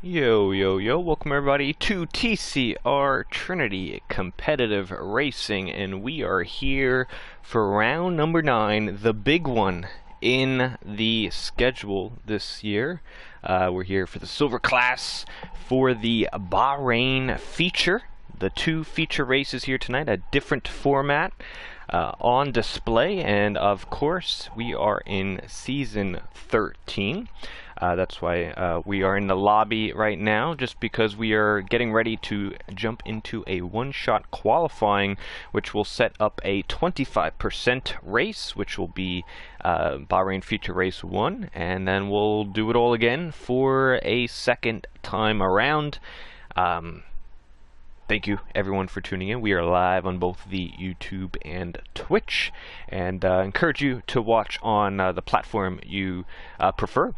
Yo, yo, yo, welcome everybody to TCR Trinity Competitive Racing, and we are here for round number 9, the big one in the schedule this year. We're here for the silver class for the Bahrain feature. The two feature races here tonight, a different format on display, and of course we are in season 13. That's why we are in the lobby right now, just because we are getting ready to jump into a one-shot qualifying, which will set up a 25% race, which will be Bahrain Feature Race 1, and then we'll do it all again for a second time around. Thank you everyone for tuning in. We are live on both the YouTube and Twitch, and encourage you to watch on the platform you prefer.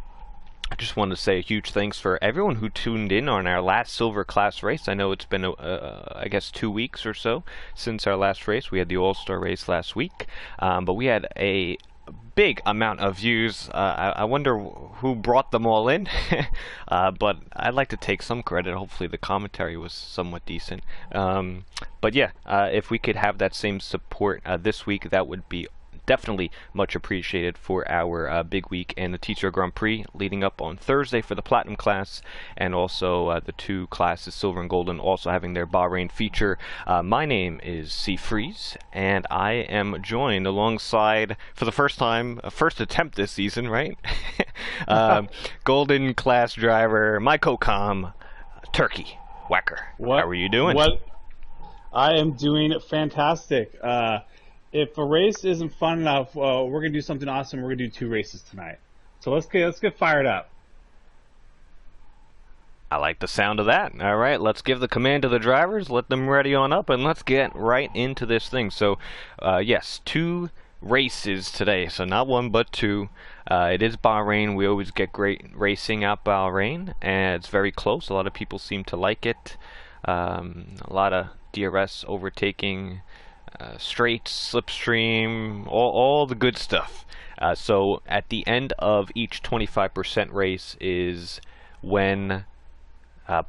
I just wanted to say a huge thanks for everyone who tuned in on our last silver class race. I know it's been, I guess, 2 weeks or so since our last race. We had the All-Star race last week, but we had a big amount of views. I wonder who brought them all in, but I'd like to take some credit. Hopefully the commentary was somewhat decent. But yeah, if we could have that same support this week, that would be definitely much appreciated for our big week and the TCR Grand Prix leading up on Thursday for the Platinum class, and also the two classes, Silver and Golden, also having their Bahrain feature. My name is C Freeze, and I am joined alongside, for the first time, first attempt this season, right? Golden class driver, my co-com, Turkey Whacker. How are you doing? I am doing fantastic. If a race isn't fun enough, we're gonna do something awesome. We're gonna do 2 races tonight. So let's get fired up. I like the sound of that. All right, let's give the command to the drivers, let them ready on up, and let's get right into this thing. So, yes, 2 races today. So not 1, but 2. It is Bahrain. We always get great racing out Bahrain, and it's very close. A lot of people seem to like it. A lot of DRS overtaking. Straights, slipstream, all the good stuff. So at the end of each 25% race is when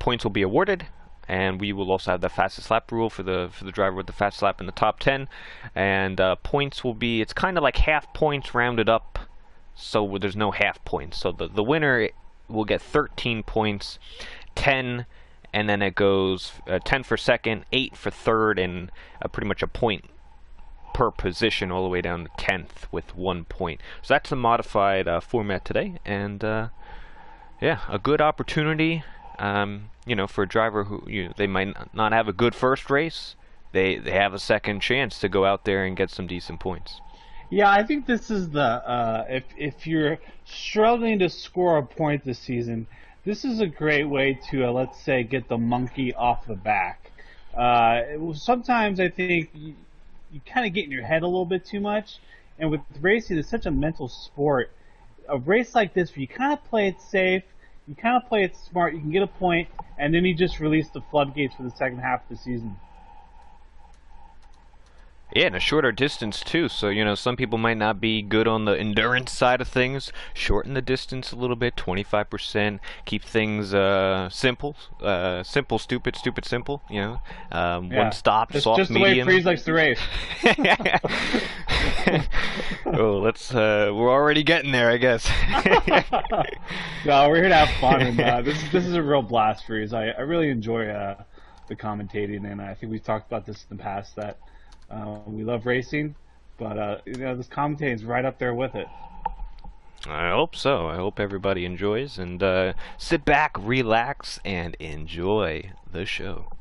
points will be awarded, and we will also have the fastest lap rule for the driver with the fastest lap in the top 10. And points will be, it's kind of like half points rounded up, so there's no half points. So the winner will get 13 points, 10. And then it goes 10 for second, 8 for third, and pretty much a point per position all the way down to 10th with 1 point. So that's the modified format today, and yeah, a good opportunity, you know, for a driver who they might not have a good first race. They have a second chance to go out there and get some decent points. Yeah, I think this is the if you're struggling to score a point this season, this is a great way to, let's say, get the monkey off the back. Sometimes I think you kind of get in your head a little bit too much, and with racing, it's such a mental sport. A race like this, where you kind of play it safe, you kind of play it smart, you can get a point, and then you just release the floodgates for the second half of the season. Yeah, and a shorter distance too, so you know, some people might not be good on the endurance side of things. Shorten the distance a little bit, 25%. Keep things simple, simple, stupid, stupid, simple. You know, Yeah. one stop, It's soft, just medium. the way Freeze likes to race. Oh, let's. We're already getting there, I guess. No, we're here to have fun, and this is a real blast, Freeze. I really enjoy the commentating, and I think we've talked about this in the past that. We love racing, but you know, this commentating is right up there with it. I hope so. I hope everybody enjoys, and sit back, relax, and enjoy the show.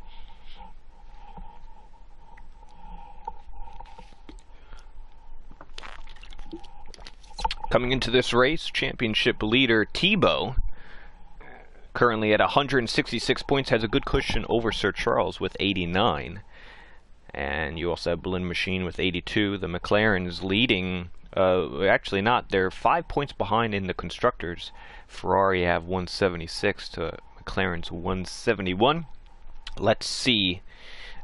Coming into this race, championship leader Tebow, currently at 166 points, has a good cushion over Sir Charles with 89. And you also have Berlin Machine with 82. The McLaren's leading, actually not, they're 5 points behind in the Constructors. Ferrari have 176 to McLaren's 171. Let's see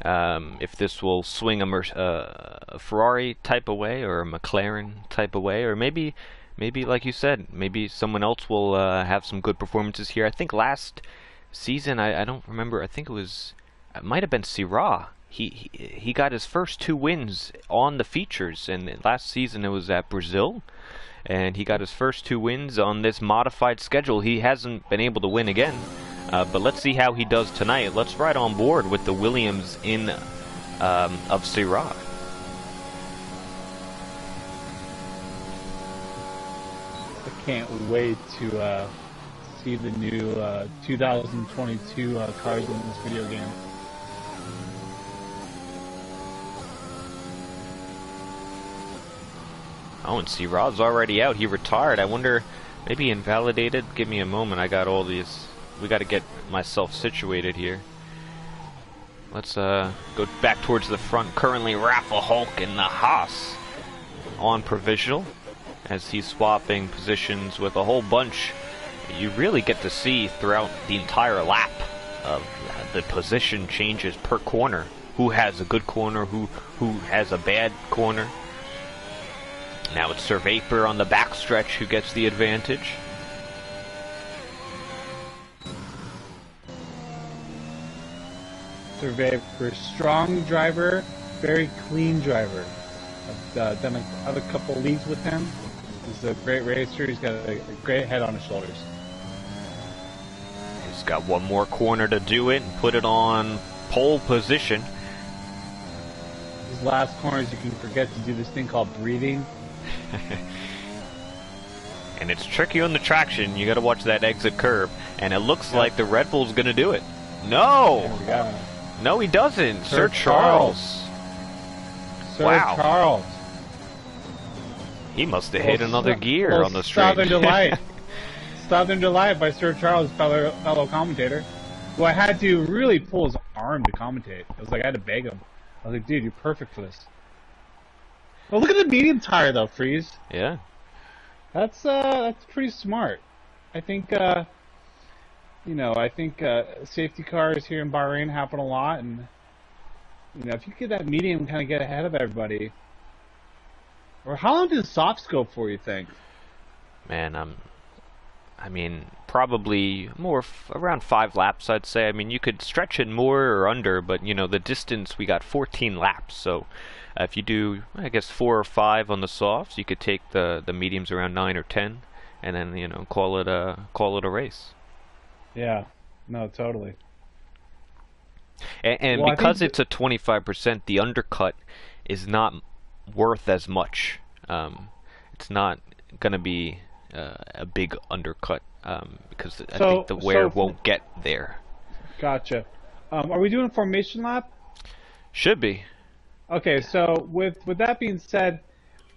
if this will swing a Ferrari type of way, or a McLaren type of way, or maybe like you said, maybe someone else will have some good performances here. I think last season, I don't remember. I think it might have been Syrah. He got his first 2 wins on the features, and last season it was at Brazil, and he got his first 2 wins on this modified schedule. He hasn't been able to win again, but let's see how he does tonight. Let's ride on board with the Williams in of Syrah. I can't wait to see the new 2022 cars in this video game. Oh, and Syrah's already out. He retired. I wonder, maybe invalidated? Give me a moment. I got all these. We got to get myself situated here. Let's go back towards the front. Currently, Rafa Hulk in the Haas on provisional as he's swapping positions with a whole bunch. You really get to see throughout the entire lap of the position changes per corner. Who has a good corner? Who has a bad corner? Now it's Sir Vapor on the backstretch who gets the advantage. Sir Vapor, strong driver, very clean driver. I've done a couple leagues with him. He's a great racer. He's got a great head on his shoulders. He's got one more corner to do it and put it on pole position. These last corners, you can forget to do this thing called breathing. And it's tricky on the traction. You got to watch that exit curve, and it looks like the Red Bull's going to do it. No, no, he doesn't. Sir Charles. Sir Wow. Charles. He must have hit another gear on the straight. Southern Delight. Southern Delight by Sir Charles, fellow commentator. Who I had to really pull his arm to commentate. I was like, I had to beg him. I was like, dude, you're perfect for this. Well, look at the medium tire, though, Freeze. Yeah. That's pretty smart. I think, safety cars here in Bahrain happen a lot, and if you get that medium, kind of get ahead of everybody. Or how long does softs go for, you think? Man, I mean, probably more around 5 laps, I'd say. I mean, you could stretch it more or under, but the distance, we got 14 laps, so if you do, I guess 4 or 5 on the softs, you could take the mediums around 9 or 10, and then call it a race. Yeah, no, totally. And because it's a 25%, the undercut is not worth as much. It's not going to be a big undercut because I think the wear won't get there. Gotcha. Are we doing a formation lap? Should be. Okay, so with that being said,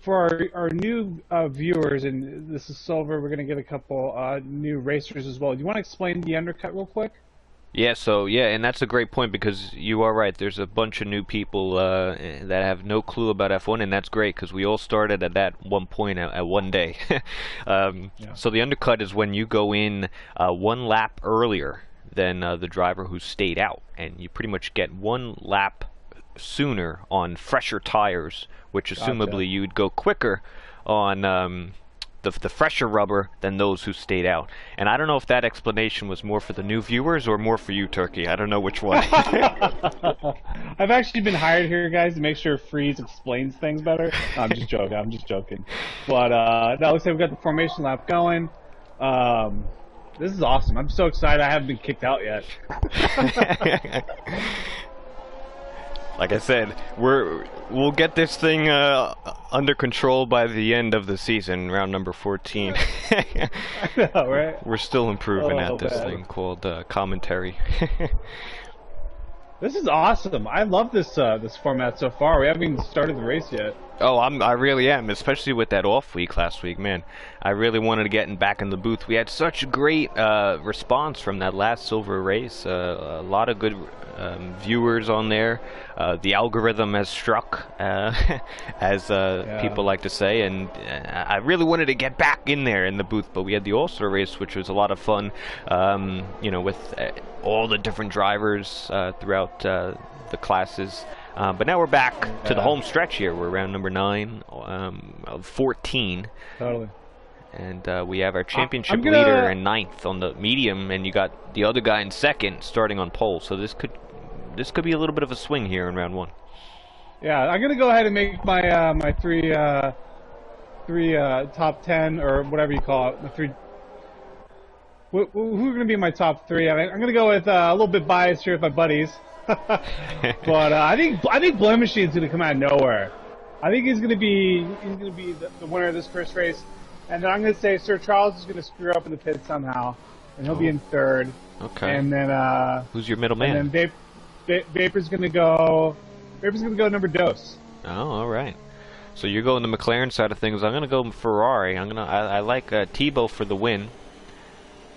for our new viewers, and this is Silver, we're going to get a couple new racers as well. Do you want to explain the undercut real quick? Yeah, and that's a great point because you are right. There's a bunch of new people that have no clue about F1, and that's great because we all started at that one point at one day. So the undercut is when you go in 1 lap earlier than the driver who stayed out, and you pretty much get 1 lap sooner on fresher tires, which assumably you'd go quicker on the fresher rubber than those who stayed out. And I don't know if that explanation was more for the new viewers or more for you, Turkey. I don't know which one. I've actually been hired here, guys, to make sure Freeze explains things better. No, I'm just joking. But no, looks like we've got the formation lap going. This is awesome. I'm so excited. I haven't been kicked out yet. Like I said, we'll get this thing under control by the end of the season, round number 14. I know, right? We're still improving at this thing called commentary. This is awesome. I love this format so far. We haven't even started the race yet. Oh, I really am, especially with that off week last week, man. I really wanted to get back in the booth. We had such great response from that last silver race. A lot of good viewers on there. The algorithm has struck, as people like to say, and I really wanted to get back in there in the booth. But we had the All-Star race, which was a lot of fun. With all the different drivers throughout the classes. But now we're back to the home stretch here. We're around number 9 of 14. Totally. And we have our championship I'm gonna. leader in ninth on the medium, and you got the other guy in second starting on pole. So this could be a little bit of a swing here in round 1. Yeah, I'm gonna go ahead and make my my three top 10 or whatever you call it. The three. Who are gonna be my top 3? I'm gonna go with a little bit biased here with my buddies, but I think Blend Machine's gonna come out of nowhere. I think he's gonna be the winner of this first race, and then I'm gonna say Sir Charles is gonna screw up in the pit somehow, and he'll be in third. Okay. And then who's your middle man? And then Vapor's gonna go. Vapor's gonna go number dos. Oh, all right. So you're going the McLaren side of things. I'm gonna go Ferrari. I like Thibaut for the win.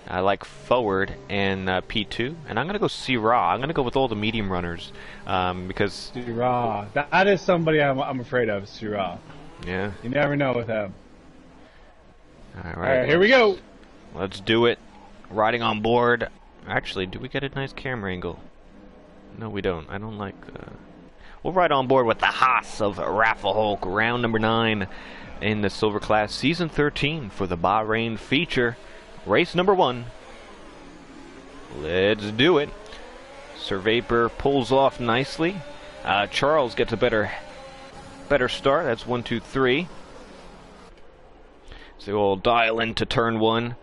I like forward and P2, and I'm gonna go Syrah. I'm gonna go with all the medium runners because Syrah. That is somebody I'm afraid of. Syrah. Yeah. You never know with him. All All right, here we go. Let's do it. Riding on board. Actually, do we get a nice camera angle? No, we don't. I don't like. We'll ride on board with the Haas of Raffle Hulk, round number 9 in the Silver Class, season 13 for the Bahrain feature. Race number 1. Let's do it. Sir Vapor pulls off nicely. Charles gets a better start. That's 1, 2, 3. So we'll dial into turn 1.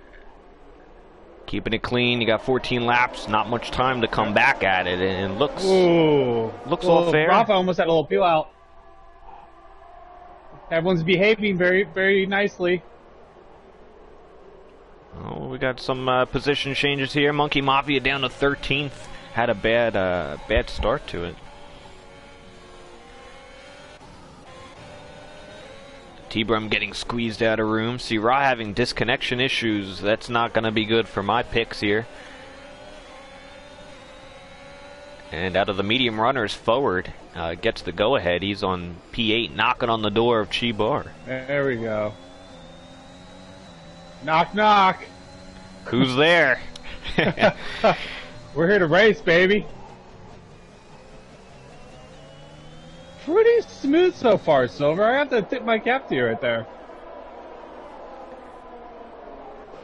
Keeping it clean. You got 14 laps. Not much time to come back at it, and looks all fair. Rafa almost had a little peel out. Everyone's behaving very, very nicely. Oh, we got some position changes here. Monkey Mafia down to 13th. Had a bad start to it. T-Brum getting squeezed out of room. Syrah having disconnection issues. That's not going to be good for my picks here. And out of the medium runners, forward gets the go-ahead. He's on P8, knocking on the door of Chi Bar. There we go. Knock, knock. Who's there? We're here to race, baby. Pretty smooth so far, Silver. I have to tip my cap to you right there.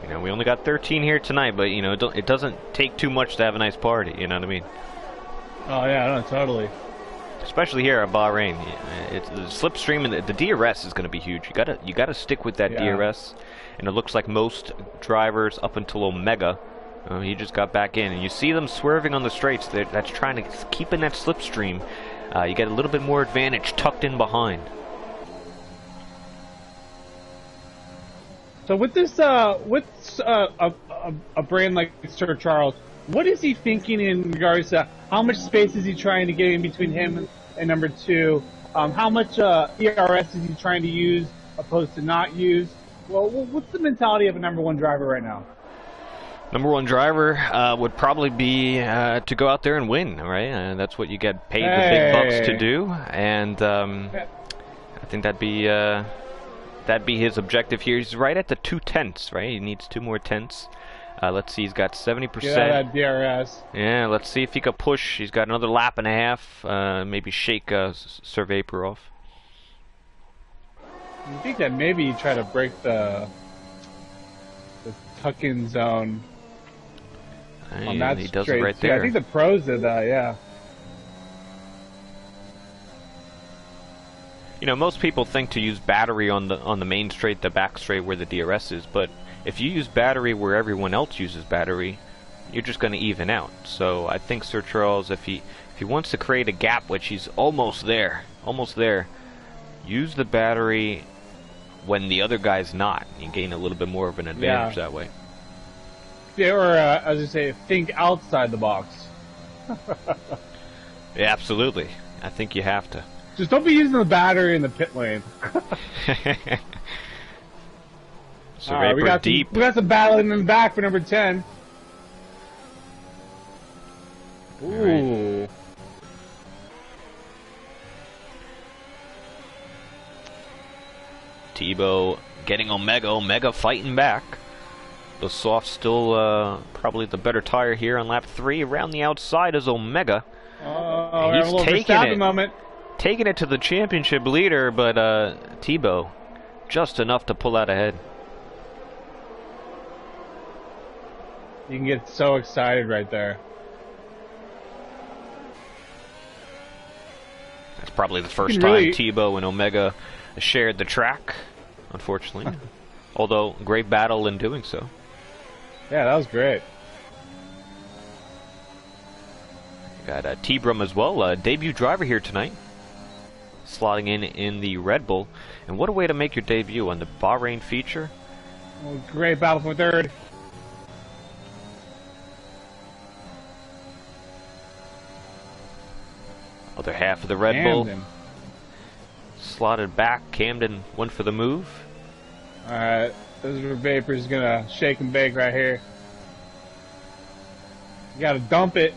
You know, we only got 13 here tonight, but, you know, it doesn't take too much to have a nice party, you know what I mean? Oh, yeah, no, totally. Especially here at Bahrain. It's the slipstream and the DRS is going to be huge. You gotta stick with that DRS. And it looks like most drivers up until Omega, he just got back in, and you see them swerving on the straights. That's trying to keep in that slipstream. You get a little bit more advantage tucked in behind. So with this, a brand like Sir Charles, what is he thinking in regards to how much space is he trying to get in between him and number 2? How much ERS is he trying to use opposed to not use? Well, what's the mentality of a number 1 driver right now? Number 1 driver would probably be to go out there and win, right? That's what you get paid the big bucks to do, and I think that'd be his objective here. He's right at the 2 tenths, right? He needs 2 more tenths. Let's see, he's got 70%. Get out of that DRS. Yeah, let's see if he can push. He's got another lap and a half. Maybe shake Sir Vapor off. I think that maybe you try to break the tuck-in zone on that he does it right there. I think the pros did that, yeah. You know, most people think to use battery on the main straight, the back straight where the DRS is, but if you use battery where everyone else uses battery, you're just going to even out. So I think Sir Charles, if he wants to create a gap, which he's almost there, use the battery when the other guy's not. You gain a little bit more of an advantage that way. Yeah, or as you say, think outside the box. Yeah, absolutely. I think you have to. Just don't be using the battery in the pit lane. So Vapor we got some battling in the back for number 10. Ooh. Right. Tebow getting Omega fighting back. The soft still probably the better tire here on lap 3. Around the outside is Omega. Oh, he's a little taking moment. Taking it to the championship leader, but Tebow just enough to pull out ahead. You can get so excited right there. That's probably the first time Tebow and Omega shared the track, unfortunately. Although, great battle in doing so. Yeah, that was great. Got T-Brum as well, debut driver here tonight. Slotting in the Red Bull. And what a way to make your debut on the Bahrain feature. Oh, great battle for third. Other half of the Red Bull. Slotted back. Camden went for the move. Alright, this is where Vapor's gonna shake and bake right here. You gotta dump it.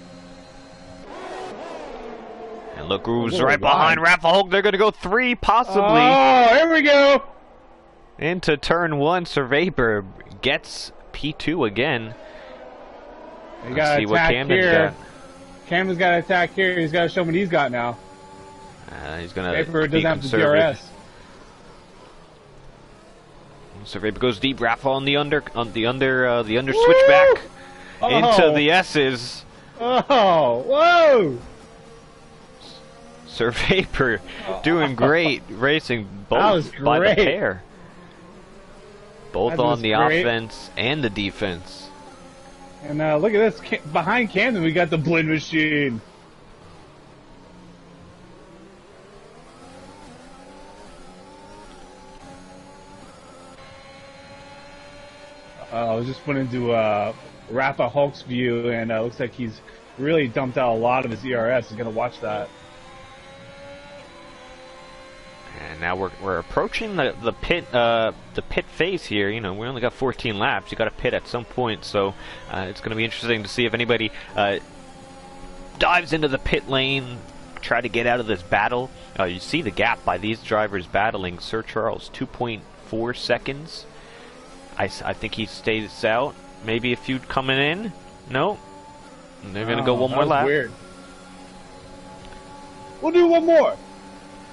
And look who's right behind Rafa Hulk. They're gonna go 3, possibly. Oh, here we go! Into turn 1. Sir Vapor gets P2 again. Let's see what Camden's got. Camden's got to attack here. He's got to show what he's got now. He's gonna Vapor doesn't have the DRS. Sir Vapor goes deep. Rafa on the under switchback into the S's. Oh, whoa! Sir Vapor doing great racing both by the pair. Both on the offense and the defense. And look at this. Behind Camden, we got the blend machine. I was just put into Rafa Hulk's view, and looks like he's really dumped out a lot of his ERS. He's going to watch that. And now we're approaching the pit phase here. You know, we only got 14 laps. You got to pit at some point, so it's going to be interesting to see if anybody dives into the pit lane, try to get out of this battle. You see the gap by these drivers battling. Sir Charles, 2.4 seconds. I think he stays out. Maybe a few coming in. No, they're going to go one more lap. Weird. We'll do one more.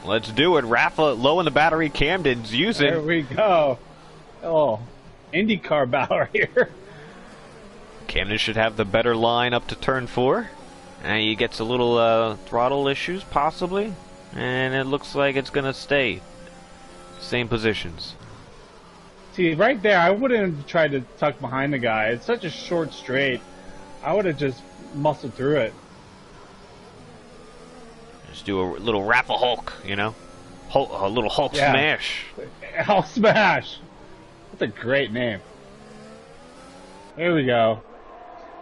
Let's do it. Rafa low in the battery. Camden's using. There we go. Oh, IndyCar battle right here. Camden should have the better line up to turn 4. And he gets a little throttle issues, possibly. And it looks like it's going to stay. Same positions. See, right there, I wouldn't have tried to tuck behind the guy. It's such a short straight. I would have just muscled through it. Just do a little Rafa Hulk, you know? A little Hulk smash. Hulk smash. That's a great name. There we go.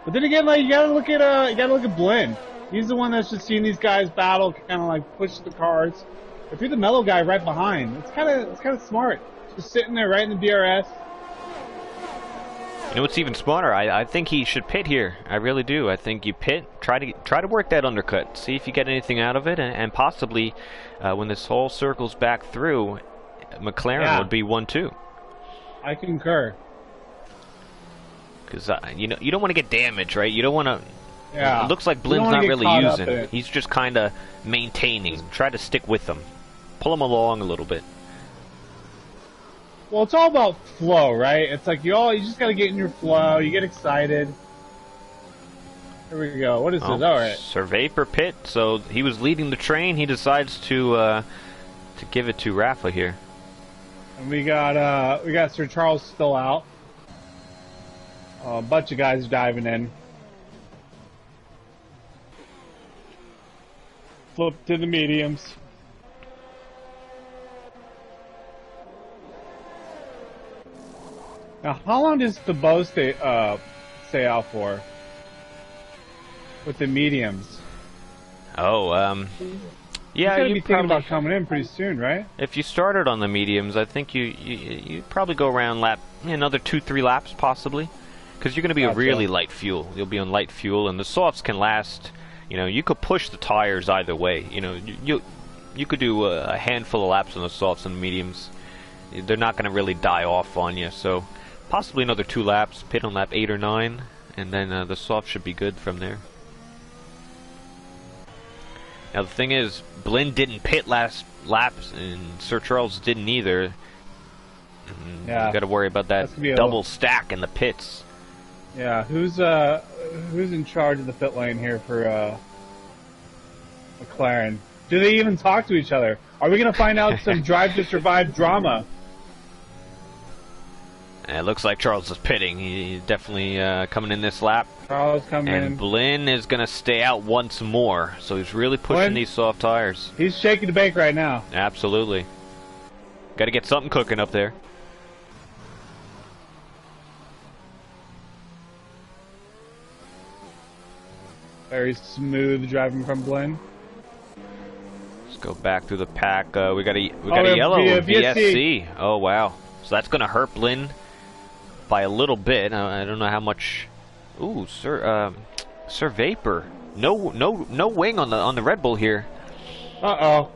But then again, like you gotta look at Blend. He's the one that's just seeing these guys battle, kind of like push the cars. If you're the mellow guy right behind, it's kind of smart. Just sitting there right in the DRS. You know what's even smarter? I think he should pit here. I really do. I think you pit, try to work that undercut, see if you get anything out of it, and possibly when this whole circles back through, McLaren would be 1-2. I concur. Because you know, you don't want to get damaged, right? You don't want to. Yeah. It looks like Blind's not really using. He's just kind of maintaining. Try to stick with him, pull him along a little bit. Well, it's all about flow, right? It's like you just gotta get in your flow. You get excited. Here we go. What is this? All right. Sir Vapor pit. So he was leading the train. He decides to give it to Rafa here. And we got Sir Charles still out. A bunch of guys diving in. Flip to the mediums. Now, how long does the bow stay out for? With the mediums? Oh, yeah, you probably about coming in pretty soon, right? If you started on the mediums, I think you probably go around another 2-3 laps possibly, because you're going to be a really light fuel. You'll be on light fuel, and the softs can last. You know, you could push the tires either way. You know, you could do a handful of laps on the softs and mediums. They're not going to really die off on you, so possibly another 2 laps, pit on lap 8 or 9, and then the soft should be good from there. Now the thing is, Blind didn't pit last laps, and Sir Charles didn't either. Yeah. You got to worry about that double stack in the pits. Yeah, who's in charge of the pit lane here for McLaren? Do they even talk to each other? Are we gonna find out some Drive to Survive drama? And it looks like Charles is pitting. He's definitely coming in this lap. Charles coming in. And Blinn is going to stay out once more. So he's really pushing these soft tires. He's shaking the bank right now. Absolutely. Got to get something cooking up there. Very smooth driving from Blinn. Let's go back through the pack. We got a yellow VSC. Oh wow. So that's going to hurt Blinn by a little bit. I don't know how much. Ooh, Sir Vapor. No wing on the Red Bull here. Uh-oh.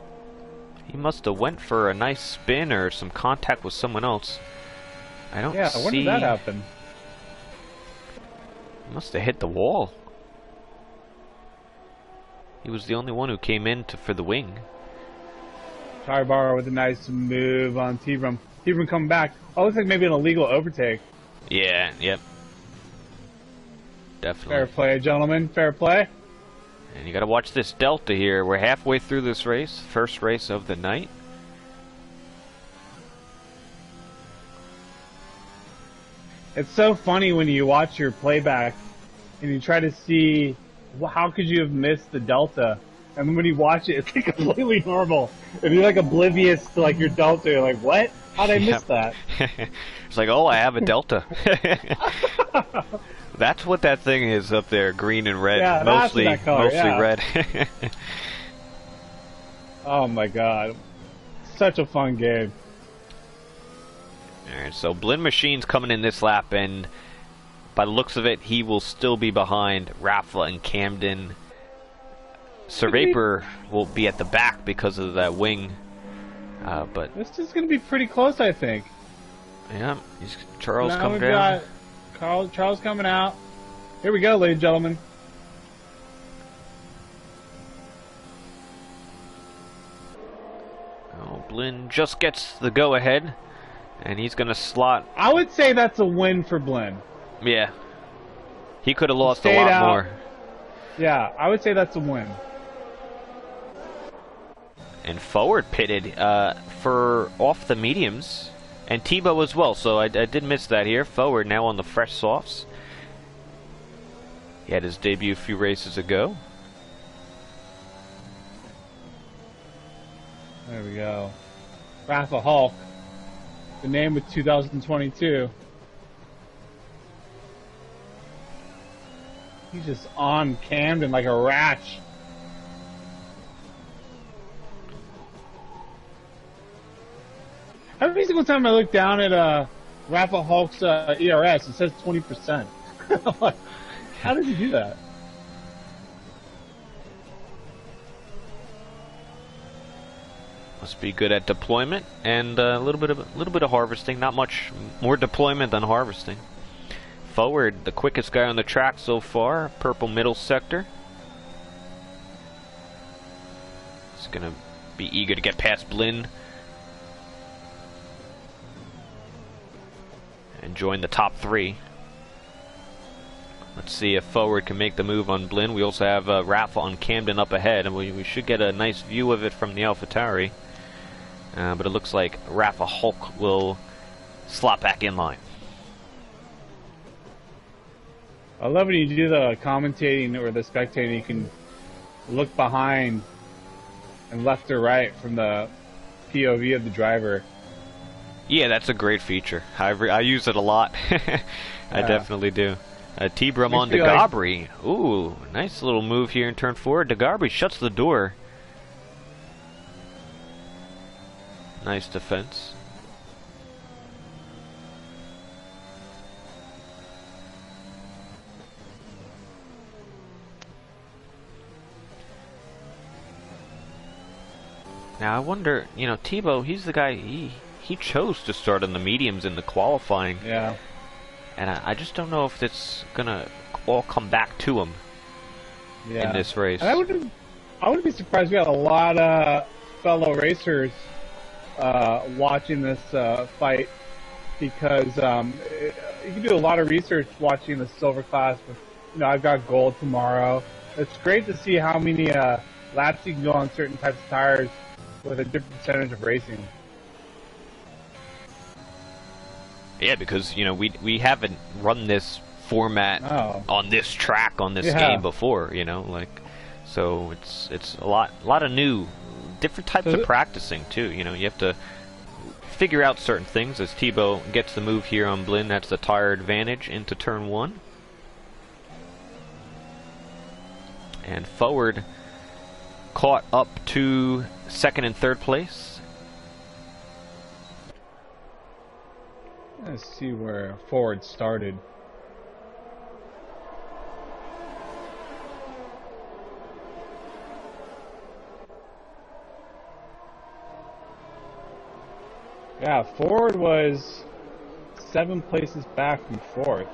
He must have went for a nice spin or some contact with someone else. I don't see. Yeah, when did that happen? He must have hit the wall. He was the only one who came in for the wing. Tire with a nice move on T-Brum. T-Brum coming back. Oh, looks like maybe an illegal overtake. Yeah, yep. Definitely. Fair play, gentlemen. Fair play. And you got to watch this delta here. We're halfway through this race. First race of the night. It's so funny when you watch your playback and you try to see how could you have missed the delta, and then when you watch it, it's like completely normal. If you're like oblivious to like your delta, you're like, what? How'd I miss that? It's like, oh, I have a delta. That's what that thing is up there, green and red. Yeah, mostly that color, yeah. red. Oh my god. Such a fun game. Alright, so Blinn Machine's coming in this lap, and by the looks of it, he will still be behind Rafa and Camden. Sir Vapor will be at the back because of that wing. But this is going to be pretty close, I think. Yeah, Charles coming we've down. Got Charles coming out. Here we go, ladies and gentlemen. Oh, Blinn just gets the go-ahead, and he's going to slot. I would say that's a win for Blinn. Yeah. He could have lost a lot more. Yeah, I would say that's a win. And Forward pitted for off the mediums, and Tebow as well, so I did miss that here. Forward now on the fresh softs. He had his debut a few races ago. There we go. Rafa Hulk. The name with 2022. He's just on Camden like a rash. Every single time I look down at Rafa Hulk's ERS, it says 20%. Like, how does he do that? Must be good at deployment and a little bit of harvesting. Not much more deployment than harvesting. Forward, the quickest guy on the track so far. Purple middle sector. He's gonna be eager to get past Blinn and join the top three. Let's see if Forward can make the move on Blinn. We also have Rafa on Camden up ahead, and we should get a nice view of it from the AlphaTauri. But it looks like Rafa Hulk will slot back in line. I love when you do the commentating or the spectating, you can look behind and left or right from the POV of the driver. Yeah, that's a great feature. I use it a lot. I definitely do. T-Brum on DeGabri. Like... Ooh, nice little move here in turn 4. DeGabri shuts the door. Nice defense. Now I wonder, you know, Tebow, he's the guy, he chose to start in the mediums in the qualifying. Yeah. And I just don't know if it's gonna all come back to him in this race. And I wouldn't be surprised. We got a lot of fellow racers watching this fight because you can do a lot of research watching the silver class. But, I've got gold tomorrow. It's great to see how many laps you can go on certain types of tires with a different percentage of racing. Yeah, because we haven't run this format on this track on this game before. So it's a lot of new, different types of practicing too. You have to figure out certain things as Tebow gets the move here on Blinn. That's the tire advantage into turn 1. And forward caught up to 2nd and 3rd place. Let's see where forward started. Yeah, forward was 7 places back from 4th.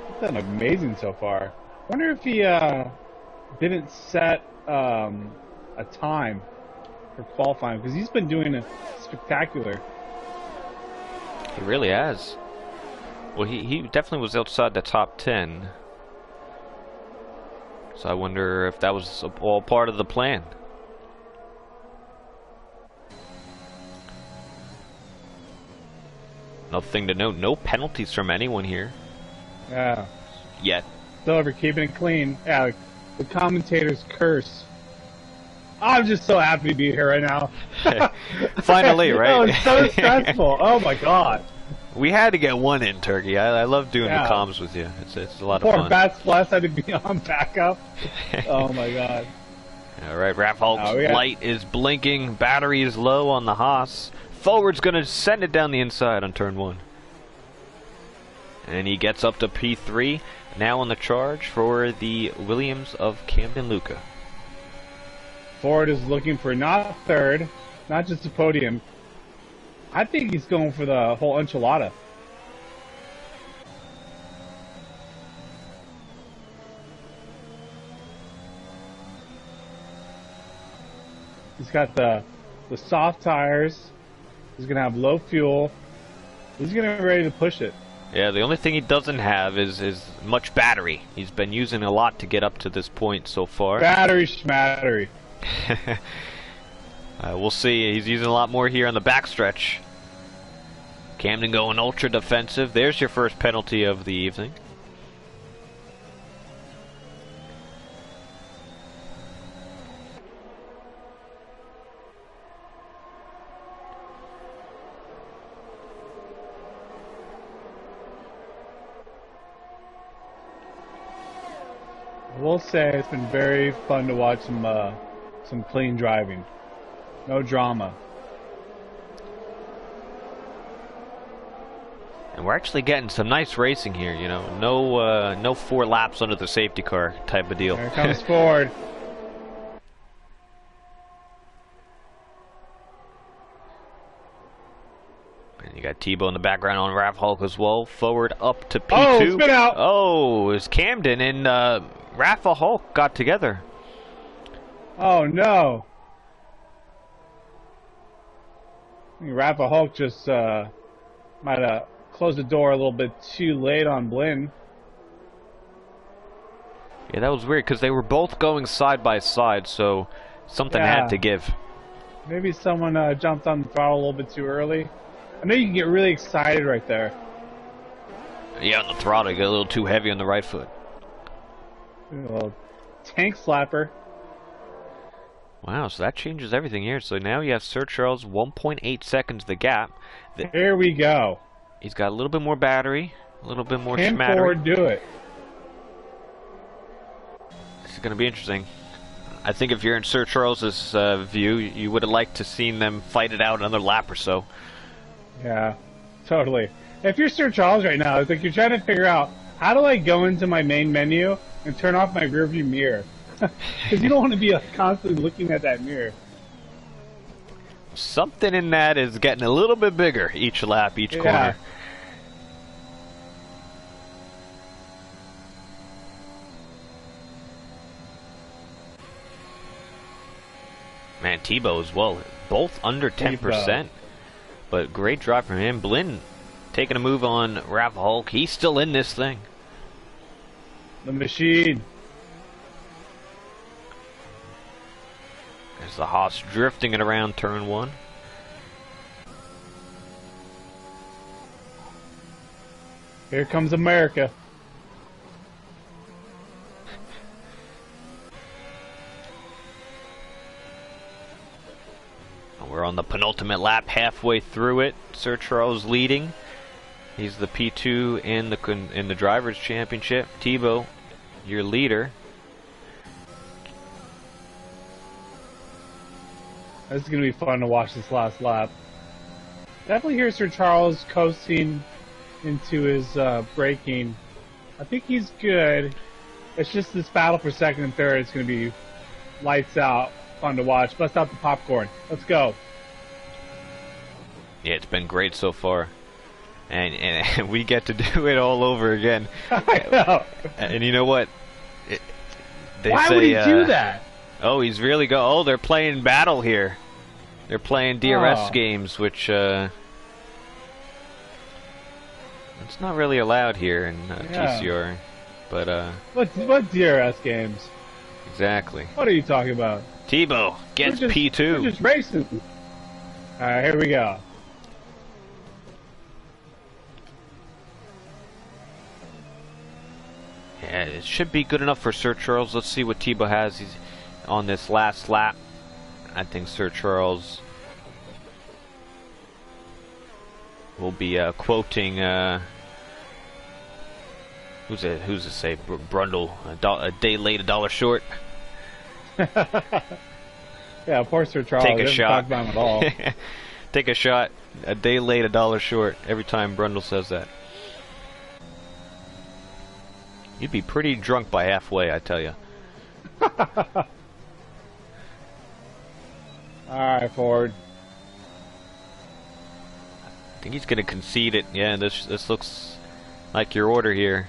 He's done amazing so far. Wonder if he didn't set a time for qualifying, because he's been doing it spectacular. He really has. Well, he definitely was outside the top 10. So I wonder if that was all part of the plan. Another thing to note, no penalties from anyone here. Yeah. Yet. Still ever keeping it clean. Yeah, the commentator's curse. I'm just so happy to be here right now. Finally, right? Oh, it's so stressful. Oh my god. We had to get one in, Turkey. I love doing the comms with you. It's a lot of fun. Poor Bats Plus had to be on backup. Oh my god. All right, Raph Hulk's light is blinking. Battery is low on the Haas. Forward's going to send it down the inside on turn 1. And he gets up to P3. Now on the charge for the Williams of Camden Luca. Ford is looking for not 3rd, not just a podium. I think he's going for the whole enchilada. He's got the soft tires. He's going to have low fuel. He's going to be ready to push it. Yeah, the only thing he doesn't have is much battery. He's been using a lot to get up to this point so far. Battery schmattery. We'll see. He's using a lot more here on the backstretch. Camden going ultra defensive. There's your first penalty of the evening. I will say it's been very fun to watch some clean driving. No drama. And we're actually getting some nice racing here, no 4 laps under the safety car type of deal. Here comes Ford. And you got Tebow in the background on Raph Hulk as well. Forward up to P2. Oh, spin out! Oh, it's Camden and Raph Hulk got together. Oh no! I think Raph Hulk just might have closed the door a little bit too late on Blinn. Yeah, that was weird because they were both going side by side, so something had to give. Maybe someone jumped on the throttle a little bit too early. I know you can get really excited right there. Yeah, on the throttle, you get a little too heavy on the right foot. A little tank slapper. Wow, so that changes everything here. So now you have Sir Charles 1.8 seconds the gap. There we go. He's got a little bit more battery, a little bit more Can schmattery. Ford do it? This is going to be interesting. I think if you're in Sir Charles's view, you would have liked to seen them fight it out another lap or so. Yeah, totally. If you're Sir Charles right now, it's like you're trying to figure out, how do I go into my main menu and turn off my rearview mirror? Because you don't want to be constantly looking at that mirror. Something in that is getting a little bit bigger each lap, each corner. Man, Tebow as well. Both under 10%. But great drive from him. Blinn taking a move on Rav Hulk. He's still in this thing. The machine. There's the Haas drifting it around turn 1. Here comes America. We're on the penultimate lap, halfway through it. Sir Charles leading. He's the P2 in the Drivers' Championship. Thibaut, your leader. This is going to be fun to watch this last lap. Definitely hear Sir Charles coasting into his braking. I think he's good. It's just this battle for second and third. It's going to be lights out. Fun to watch. Bust out the popcorn. Let's go. Yeah, it's been great so far. And we get to do it all over again. I know. And you know what? Why would he do that? Oh, he's really oh, they're playing battle here. They're playing DRS games, which it's not really allowed here in TCR. But what DRS games? Exactly. What are you talking about? Thibaut gets P2. We're just racing. All right, here we go. Yeah, it should be good enough for Sir Charles. Let's see what Thibaut has. He's on this last lap. I think Sir Charles will be quoting who's it say Brundle, a day late, a dollar short. Yeah, poor Sir Charles. Take a shot. Talk about him at all. Take a shot. A day late, a dollar short. Every time Brundle says that. You'd be pretty drunk by halfway, I tell you. Alright, Ford. I think he's gonna concede it. Yeah, this looks like your order here.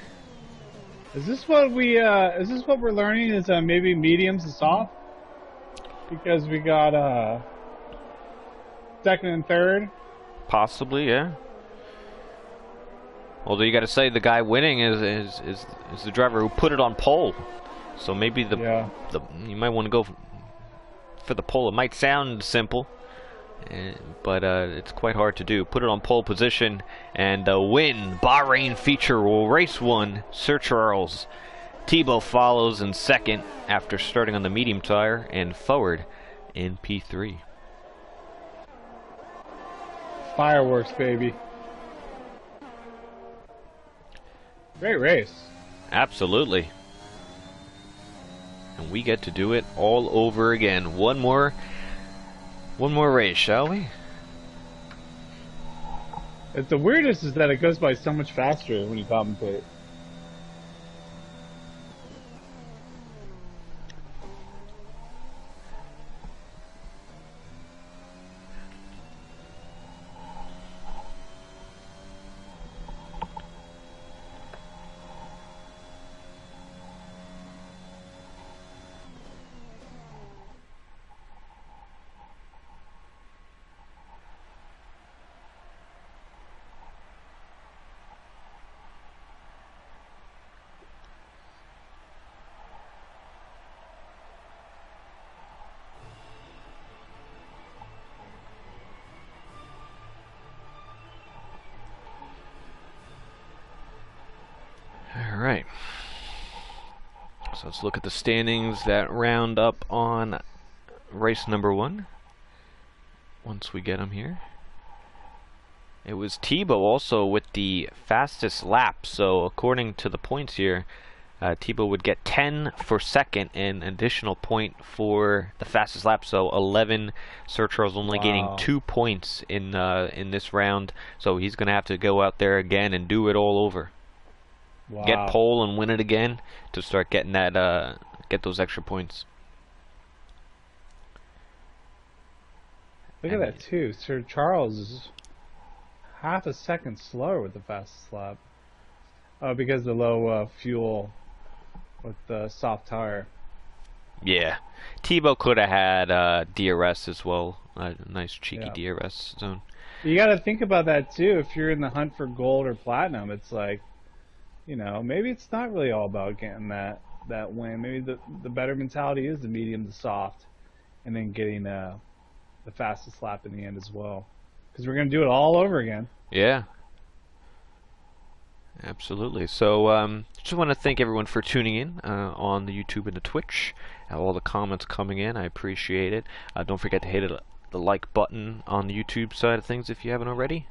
Is this what we're learning? Is maybe mediums and soft? Because we got second and third. Possibly, yeah. Although you got to say the guy winning is the driver who put it on pole. So maybe you might want to go for the pole. It might sound simple, but it's quite hard to do. Put it on pole position and win. Bahrain feature will race 1. Sir Charles. Thibaut follows in second after starting on the medium tire and forward in P3. Fireworks, baby. Great race. Absolutely. And we get to do it all over again. One more race, shall we? The weirdest is that it goes by so much faster when you commentate. Alright. So let's look at the standings that round up on race number 1. Once we get them here. It was Thibaut also with the fastest lap. So according to the points here, Thibaut would get 10 for second and an additional point for the fastest lap. So 11. Sir Charles only gaining 2 points in this round. So he's going to have to go out there again and do it all over. Wow. Get pole and win it again to start getting that get those extra points. Look at that too. Sir Charles is half a second slower with the fastest lap. Oh, because of the low fuel with the soft tire. Yeah, Thibaut could have had DRS as well. A nice cheeky DRS zone. You got to think about that too. If you're in the hunt for gold or platinum, it's like, maybe it's not really all about getting that win. Maybe the better mentality is the medium to soft, and then getting the fastest lap in the end as well. Because we're gonna do it all over again. Yeah, absolutely. So, just want to thank everyone for tuning in on the YouTube and the Twitch. All the comments coming in, I appreciate it. Don't forget to hit the like button on the YouTube side of things if you haven't already.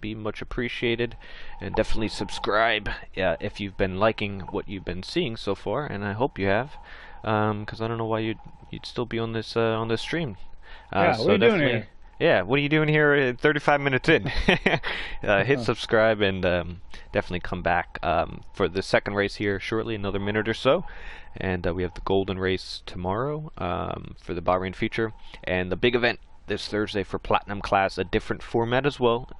Be much appreciated, and definitely subscribe if you've been liking what you've been seeing so far, and I hope you have, because I don't know why you'd still be on this stream. Yeah, what So are you doing definitely. here? Yeah, what are you doing here 35 minutes in? Hit subscribe and definitely come back for the second race here shortly, another minute or so. And we have the Golden Race tomorrow for the Bahrain feature. And the big event this Thursday for Platinum class, a different format as well.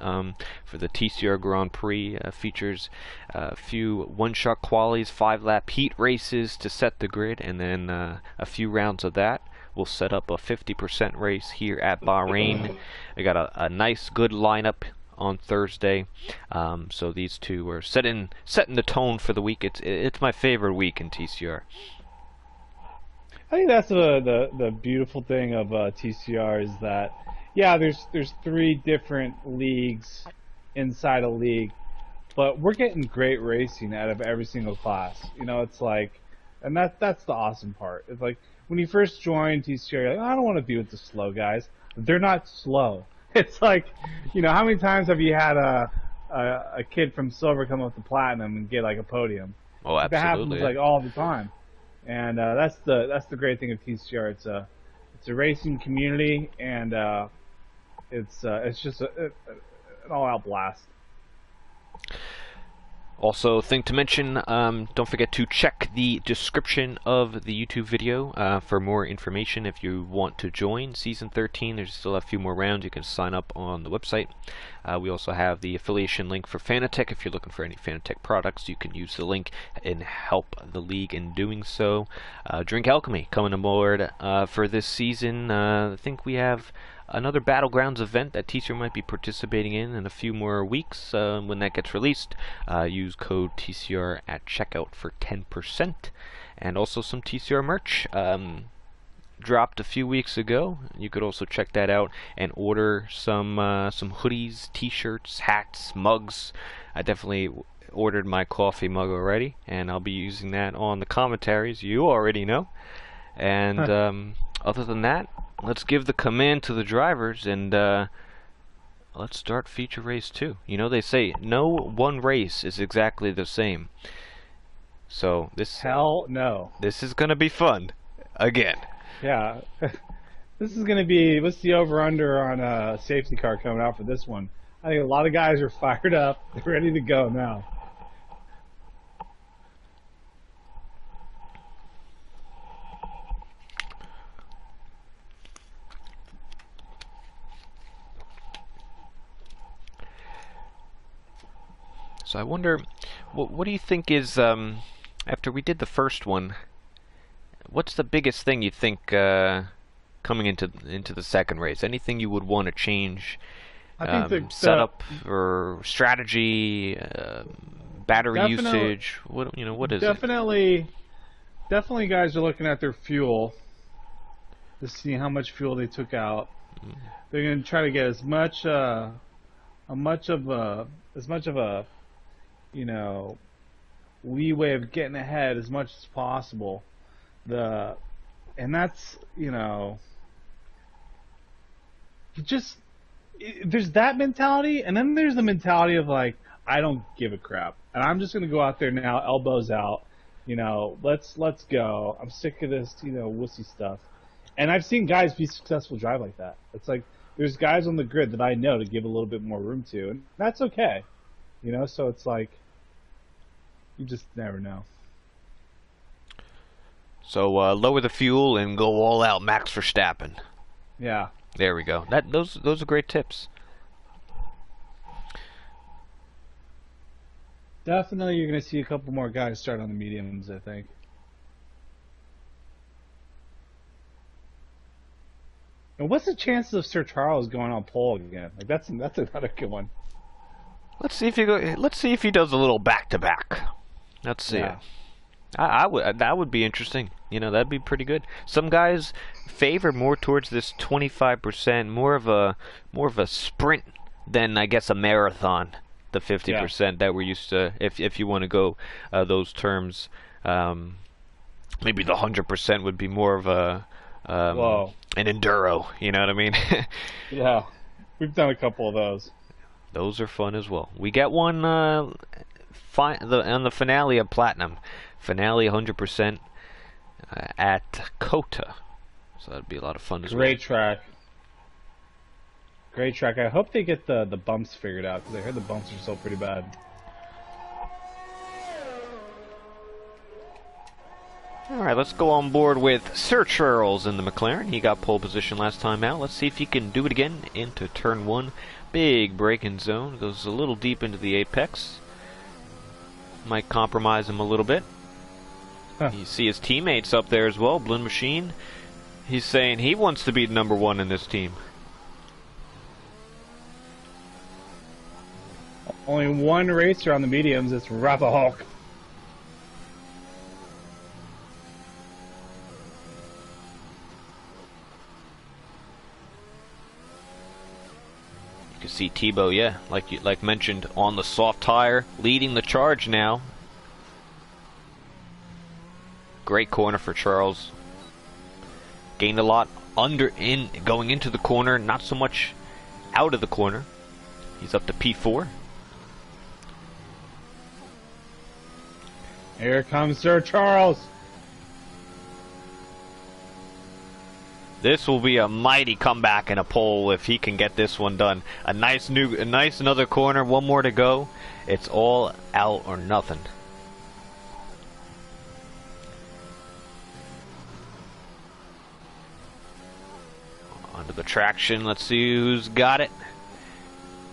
For the TCR Grand Prix features a few one-shot qualies, 5-lap heat races to set the grid, and then a few rounds of that. We'll set up a 50% race here at Bahrain. I got a nice, good lineup on Thursday. So these two are setting the tone for the week. It's my favorite week in TCR. I think that's the beautiful thing of TCR is that, yeah, there's 3 different leagues inside a league, but we're getting great racing out of every single class. It's like, and that's the awesome part. It's like when you first join TCR, you're like, I don't want to be with the slow guys. They're not slow. It's like, how many times have you had a kid from silver come up to platinum and get like a podium? Oh, That happens absolutely. like all the time. And that's the great thing of TCR. It's a racing community, and it's just an all-out blast. Also, thing to mention, don't forget to check the description of the YouTube video for more information if you want to join Season 13. There's still a few more rounds. You can sign up on the website. We also have the affiliation link for Fanatec. If you're looking for any Fanatec products, you can use the link and help the league in doing so. Drink Alchemy coming aboard for this season. I think we have another Battlegrounds event that TCR might be participating in a few more weeks. When that gets released, use code TCR at checkout for 10%. And also some TCR merch dropped a few weeks ago. You could also check that out and order some hoodies, t-shirts, hats, mugs. I definitely ordered my coffee mug already, and I'll be using that on the commentaries. You already know. And other than that, let's give the command to the drivers and let's start feature race 2. They say no one race is exactly the same. So Hell no. this is gonna be fun again. Yeah. This is going to be, what's the over-under on a safety car coming out for this one? I think a lot of guys are fired up. They're ready to go now. So I wonder, what do you think is, after we did the first one, what's the biggest thing you think coming into the second race? Anything you would want to change? I think Setup or strategy, battery Definitely- usage. What is it? definitely guys are looking at their fuel to see how much fuel they took out. They're going to try to get as much of a leeway of getting ahead as much as possible. And that's, there's that mentality, and then there's the mentality of like, I don't give a crap, and I'm just gonna go out there now, elbows out, let's go. I'm sick of this, wussy stuff. And I've seen guys be successful drive like that. It's like there's guys on the grid that I know to give a little bit more room to, and that's okay, So it's like you just never know. So lower the fuel and go all out, Max Verstappen. Yeah. There we go. Those are great tips. Definitely, you're going to see a couple more guys start on the mediums, I think. And what's the chances of Sir Charles going on pole again? Like that's another good one. Let's see if he let's see if he does a little back-to-back. Let's see. Yeah. I would, that would be interesting. You know, that'd be pretty good. Some guys favor more towards this 25%, more of a sprint than I guess a marathon. The 50% that we're used to, if you want to go those terms, maybe the 100% would be more of a an enduro. You know what I mean? Yeah, we've done a couple of those. Those are fun as well. We get one on the finale of Platinum. Finale 100% at Kota. So that'd be a lot of fun as well. Great track. Great track. I hope they get the bumps figured out, because I heard the bumps are still pretty bad. Alright, let's go on board with Sir Charles in the McLaren. He got pole position last time out. Let's see if he can do it again into turn 1. Big braking zone. Goes a little deep into the apex. Might compromise him a little bit. You see his teammates up there as well. Blue Machine. He's saying he wants to be number 1 in this team. Only one racer on the mediums. It's Rafa Hulk. You can see Tebow, yeah, like mentioned, on the soft tire, leading the charge now. Great corner for Charles. Gained a lot going into the corner, not so much out of the corner. He's up to P4. Here comes Sir Charles. This will be a mighty comeback in a pole if he can get this one done. A nice another corner, one more to go. It's all out or nothing. Onto the traction, let's see who's got it.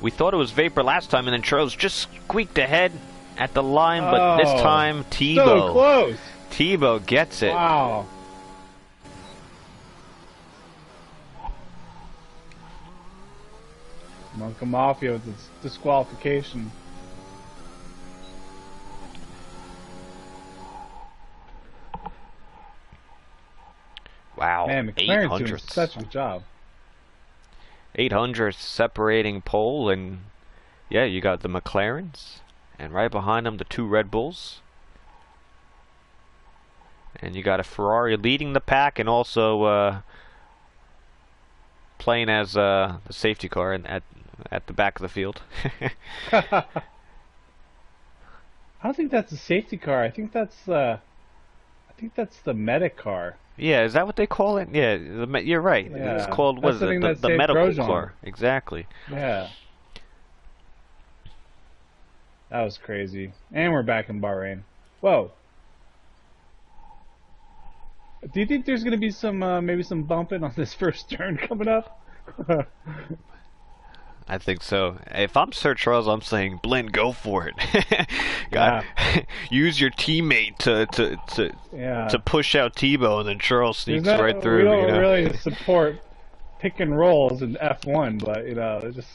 We thought it was Vapor last time, and then Charles just squeaked ahead at the line, but this time Tebow. So close. Tebow gets it. Wow. Monka Mafia with its disqualification. Wow. Man, McLaren's doing such a job. 800 separating pole, and yeah, you got the McLarens, and right behind them the 2 Red Bulls. And you got a Ferrari leading the pack, and also playing as the safety car at the back of the field. I don't think that's a safety car. I think that's the medic car. Yeah, is that what they call it? Yeah, you're right. Yeah. It's called, what is it? The medical Grosjean. car. Exactly. Yeah. That was crazy. And we're back in Bahrain. Whoa. Do you think there's going to be some maybe some bumping on this first turn coming up? I think so. If I'm Sir Charles, I'm saying, Blinn, go for it. God, use your teammate to push out Tebow, and then Charles sneaks right through. We don't really support pick and rolls in F1, but it's just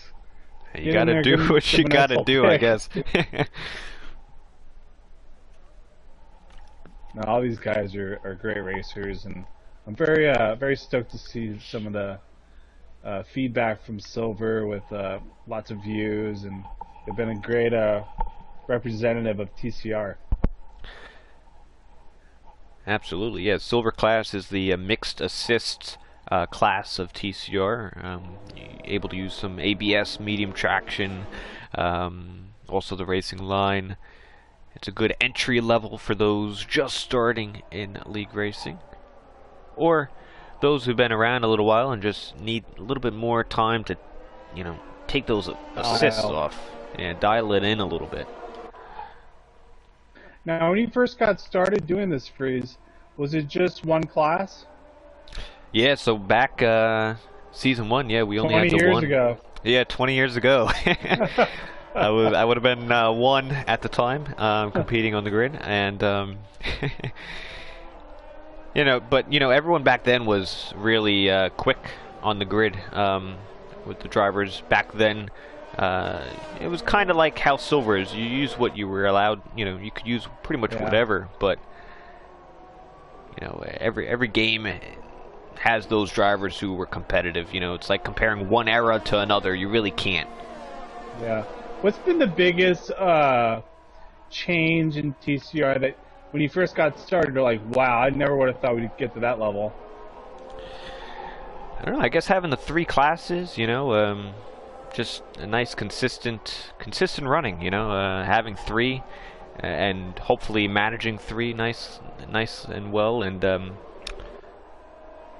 you got to do what you got to do, I guess. Now, all these guys are great racers, and I'm very stoked to see some of the feedback from Silver with lots of views, and they've been a great representative of TCR. Absolutely, yeah. Silver class is the mixed assists class of TCR. Able to use some ABS, medium traction, also the racing line. It's a good entry level for those just starting in league racing, or those who've been around a little while and just need a little bit more time to, take those assists off and dial it in a little bit. Now, when you first got started doing this freeze, was it just one class? Yeah, so back season 1, yeah, we only had 20 the years one. ago. Yeah, 20 years ago. I would have been 1 at the time, competing on the grid, and but everyone back then was really quick on the grid with the drivers back then. It was kind of like how silver is. You use what you were allowed. You know, you could use pretty much whatever, but you know, every game has those drivers who were competitive. You know, it's like comparing one era to another. You really can't. Yeah. What's been the biggest change in TCR that when you first got started, you're like, wow, I never would have thought we'd get to that level? I don't know. I guess having the 3 classes, you know, just a nice consistent running. You know, having 3 and hopefully managing 3 nice and well, and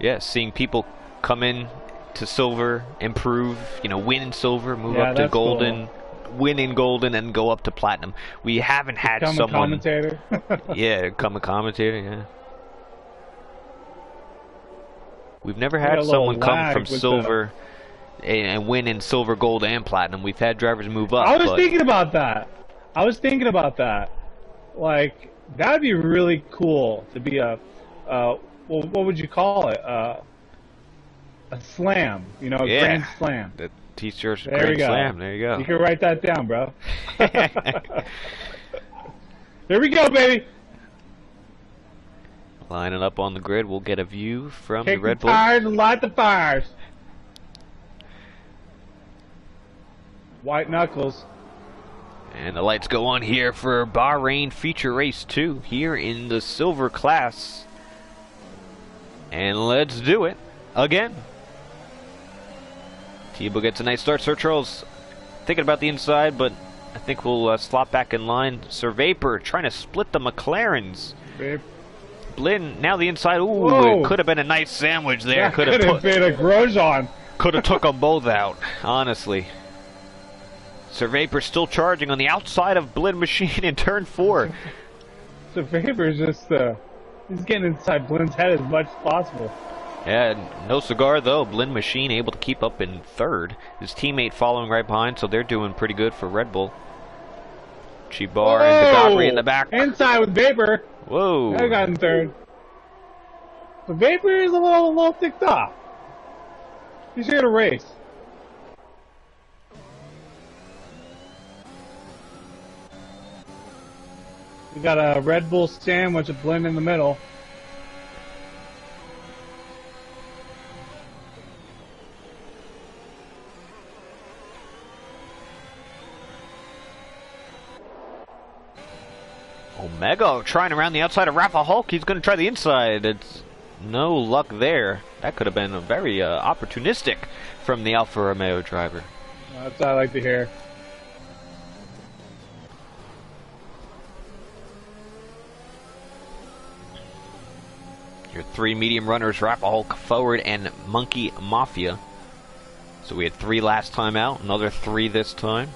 yeah, seeing people come in to silver, improve, you know, win in silver, move up to golden, cool. Win in golden, and go up to platinum. We haven't had become someone. A commentator. Yeah, become a commentator. Yeah. We've never had someone come from silver and win in silver, gold, and platinum. We've had drivers move up. I was thinking about that. Like, that would be really cool to be a, well, what would you call it? A slam, you know, a grand slam. The TCR grand slam. There you go. You can write that down, bro. There we go, baby. Lining up on the grid, we'll get a view from the Red Bull. Tires and light the fires. White knuckles. And the lights go on here for Bahrain Feature Race 2 here in the silver class. And let's do it again. Tebow gets a nice start. Sir Charles thinking about the inside, but I think we'll slot back in line. Sir Vapor trying to split the McLarens. Blinn, now the inside. Ooh, whoa. It could have been a nice sandwich there. Could have been a Grosjean. Could have took them both out, honestly. Sir Vapor still charging on the outside of Blinn Machine in turn 4. Sir Vapor's just, he's getting inside Blinn's head as much as possible. Yeah, no cigar though. Blinn Machine able to keep up in 3rd. His teammate following right behind, so they're doing pretty good for Red Bull. Chibar and Degabri in the back. Inside with Vapor. Whoa. I got in 3rd. The Vapor is a little ticked off. He's here to race. We got a Red Bull sandwich, a blend in the middle. Omega trying around the outside of Rafa Hulk. He's going to try the inside. It's no luck there. That could have been very opportunistic from the Alfa Romeo driver. That's what I like to hear. Your 3 medium runners, Rafa Hulk, Forward, and Monkey Mafia. So we had 3 last time out, another 3 this time.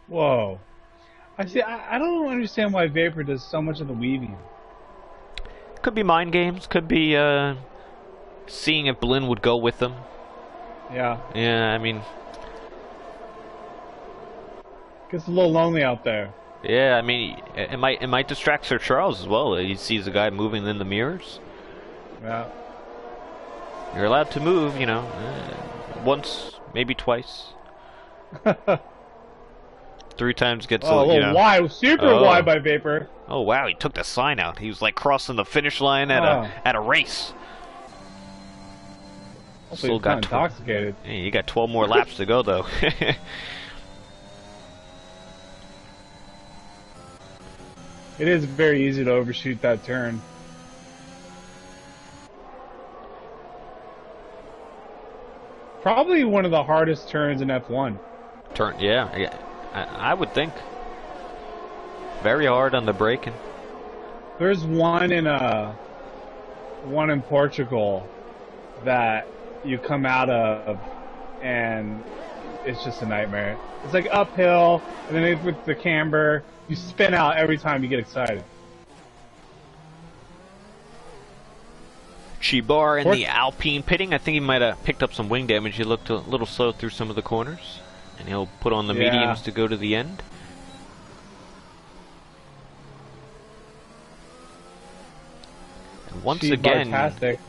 Whoa. I see. I don't understand why Vapor does so much of the weaving. Could be mind games. Could be seeing if Blinn would go with them. Yeah. Yeah, I mean, gets a little lonely out there. Yeah, I mean, it might distract Sir Charles as well. He sees a guy moving in the mirrors. Yeah. You're allowed to move, you know, once, maybe twice. 3 times gets a little wide, super wide by Vapor. Oh wow, he took the sign out. He was like crossing the finish line at a race. Still got intoxicated. Hey, you got 12 more laps to go though. It is very easy to overshoot that turn. Probably one of the hardest turns in F1. Yeah. I would think. Very hard on the braking. There's one in Portugal that you come out of and it's just a nightmare. It's like uphill and then with the camber, you spin out every time you get excited. Chibar in the Alpine pitting. I think he might have picked up some wing damage. He looked a little slow through some of the corners. and he'll put on the Yeah. mediums to go to the end. And once again, Fantastic.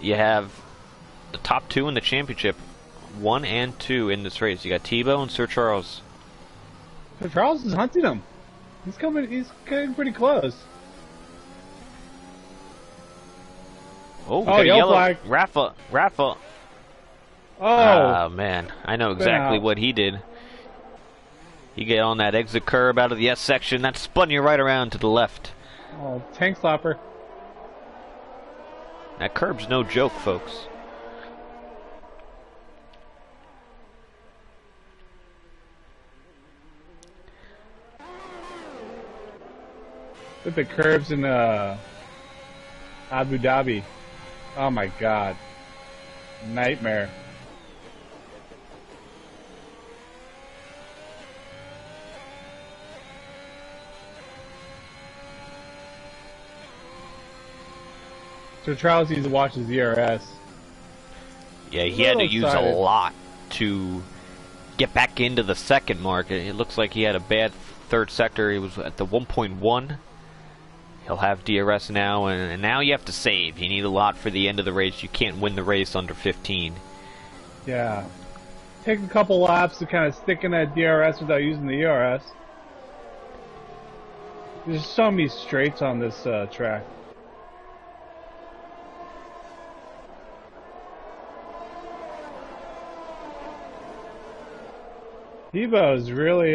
you have the top two in the championship, 1 and 2 in this race. You got Tebow and Sir Charles. So Charles is hunting him. He's getting pretty close. Oh, we got a yellow yellow. flag. Rafa. Oh, Man, I know exactly out. what he did. You get on that exit curb out of the S section, that spun you right around to the left. oh, tank slapper. That curb's no joke, folks. Look at the curbs in Abu Dhabi. Oh my God, nightmare. So Charles needs to watch his ERS. Yeah, he had to Little use excited. a lot to get back into the second mark. It looks like he had a bad third sector. He was at the 1.1. He'll have DRS now, and now you have to save. You need a lot for the end of the race. You can't win the race under 15. Yeah. Take a couple laps to kind of stick in that DRS without using the ERS. There's so many straights on this track. Tebow's really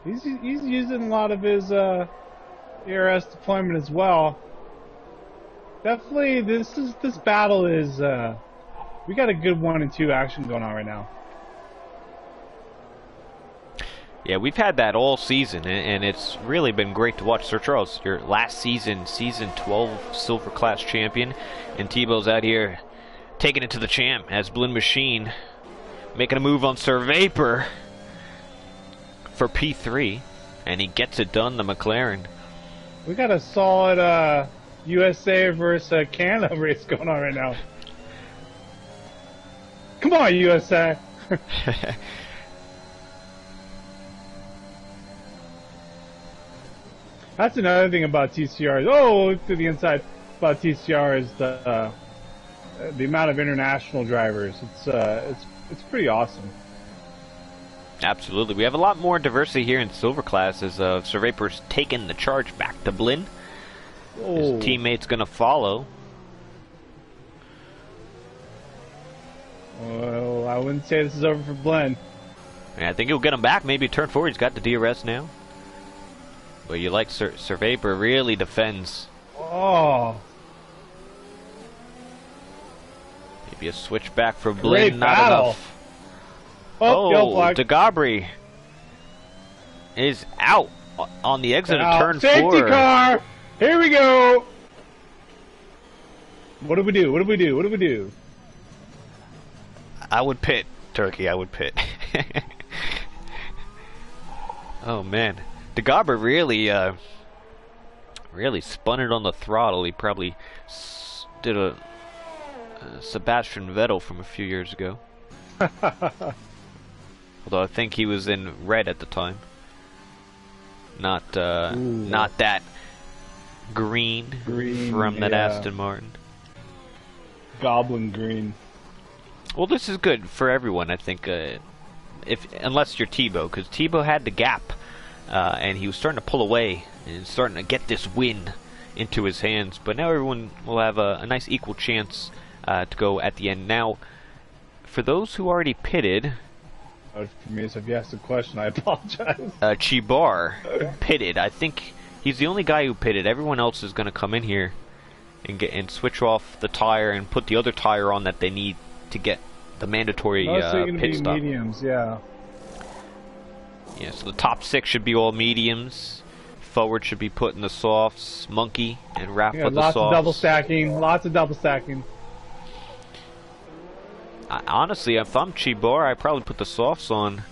he's using a lot of his ERS deployment as well. Definitely, this battle is we got a good 1 and 2 action going on right now. Yeah, we've had that all season, and it's really been great to watch. Sir Charles, your last season, season 12 silver class champion, and Tebow's out here taking it to the champ as Blin Machine, making a move on Sir Vapor for P3, and he gets it done, the McLaren. We got a solid USA versus Canada race going on right now. Come on, USA! That's another thing about TCR. Oh, look to the inside about TCR is the amount of international drivers. It's pretty awesome. Absolutely. We have a lot more diversity here in silver class as Sir Vapor's taken the charge back to Blin. Oh. His teammate's going to follow. Well, I wouldn't say this is over for Blin. Yeah, I think he'll get him back. Maybe turn forward. He's got the DRS now. But you like Sir Vapor really defends. Oh, Maybe a switch back for great Blin. Not battle. enough. Oh, yellow flag. DeGabri is out on the exit of turn Safety 4. car! Here we go! What do we do? What do we do? What do we do? I would pit, Turkey. I would pit. Oh man, DeGabri really spun it on the throttle. He probably did a Sebastian Vettel from a few years ago. Although I think he was in red at the time. Not that green from that yeah. Aston Martin. Goblin green. Well, this is good for everyone, I think. Unless you're Tebow, because Tebow had the gap, and he was starting to pull away and starting to get this win into his hands. But now everyone will have a nice equal chance to go at the end. Now, for those who already pitted, For me, so if you asked a question, I apologize. Chibar pitted. I think he's the only guy who pitted. Everyone else is going to come in here and switch off the tire and put the other tire on that they need to get the mandatory Mostly going to pit be stop. mediums, yeah. Yeah, so the top 6 should be all mediums. Forward should be put in the softs. Monkey and Rafa Yeah, the lots softs. of double stacking. Lots of double stacking. Honestly, if I'm Chibar, I'd probably put the softs on.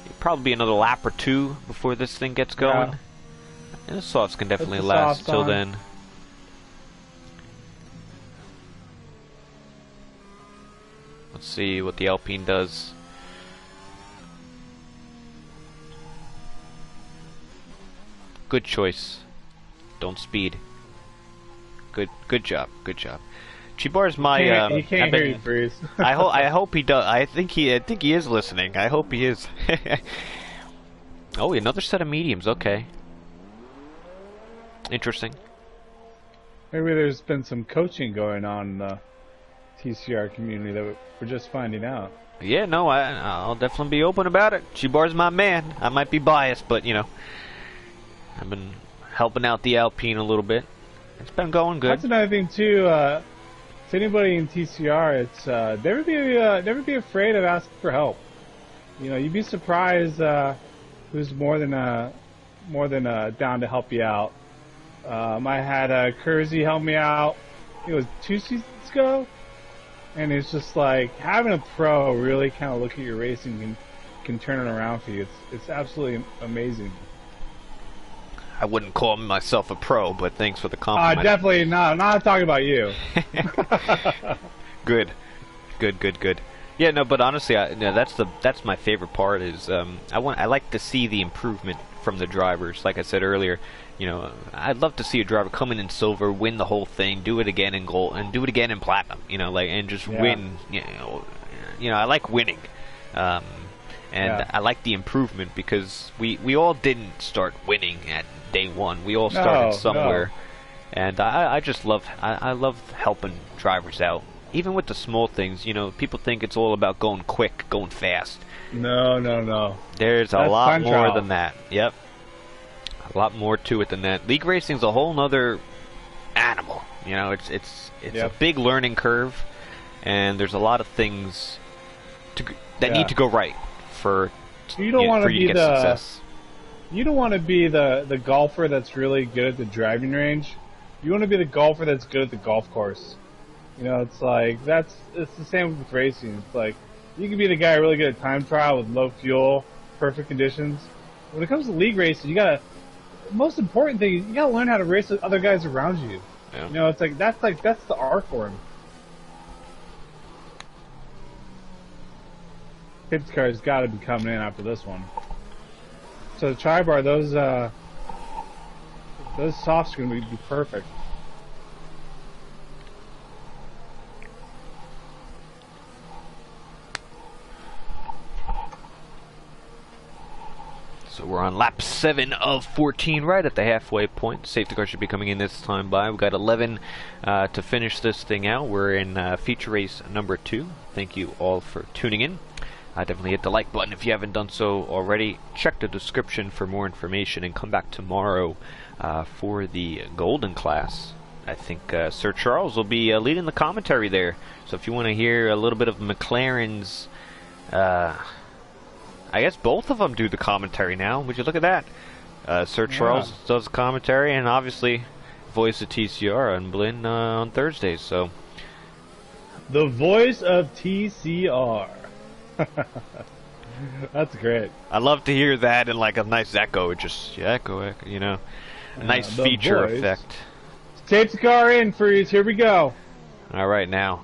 It'd probably be another lap or 2 before this thing gets going. Yeah. And the softs can definitely the last softs till on. then. Let's see what the Alpine does. Good choice. Don't speed. Good job. Good job. Chibar's my. He can't hear you, Breeze. I hope he does. I think he is listening. I hope he is. Oh, another set of mediums. Okay. Interesting. Maybe there's been some coaching going on in the TCR community that we're just finding out. Yeah, no, I'll definitely be open about it. Chibar's my man. I might be biased, but you know, I've been helping out the Alpine a little bit. It's been going good. That's another thing too. To anybody in TCR, it's never be afraid of asking for help. You know, you'd be surprised who's more than down to help you out. I had Kersey help me out. It was 2 seasons ago, and it's just like having a pro really kind of look at your racing and can turn it around for you. It's absolutely amazing. I wouldn't call myself a pro, but thanks for the compliment. Definitely not. I'm not talking about you. Good. Yeah, no, but honestly, that's my favorite part. Is I like to see the improvement from the drivers. Like I said earlier, you know, I'd love to see a driver come in silver, win the whole thing, do it again in gold, and do it again in platinum. You know, like and just win. You know, I like winning. I like the improvement because we all didn't start winning at day one. We all started somewhere, and I just love I love helping drivers out, even with the small things. You know, people think it's all about going quick, going fast. No. There's a lot more than that. Yep, a lot more to it than that. League racing's a whole nother animal. You know, it's a big learning curve, and there's a lot of things that need to go right for you to get success. You don't want to be the golfer that's really good at the driving range. You want to be the golfer that's good at the golf course. You know, it's like it's the same with racing. It's like you can be the guy really good at time trial with low fuel, perfect conditions. When it comes to league racing, the most important thing is you gotta learn how to race with other guys around you. Yeah. You know, it's that's the art form. Pits car's got to be coming in after this one. So the tri-bar, those softs are going to be perfect. So we're on lap 7 of 14, right at the halfway point. Safety car should be coming in this time by. We've got 11 to finish this thing out. We're in feature race number 2. Thank you all for tuning in. Definitely hit the like button if you haven't done so already. Check the description for more information and come back tomorrow for the Golden class. I think Sir Charles will be leading the commentary there. So if you want to hear a little bit of McLaren's... I guess both of them do the commentary now. Would you look at that? Sir Charles does commentary, and obviously voice of TCR and Blinn on Thursdays. So the voice of TCR. That's great. I love to hear that in like a nice echo. Just echo, you know, a nice feature effect. Tape the car in, Freeze. Here we go. All right, now.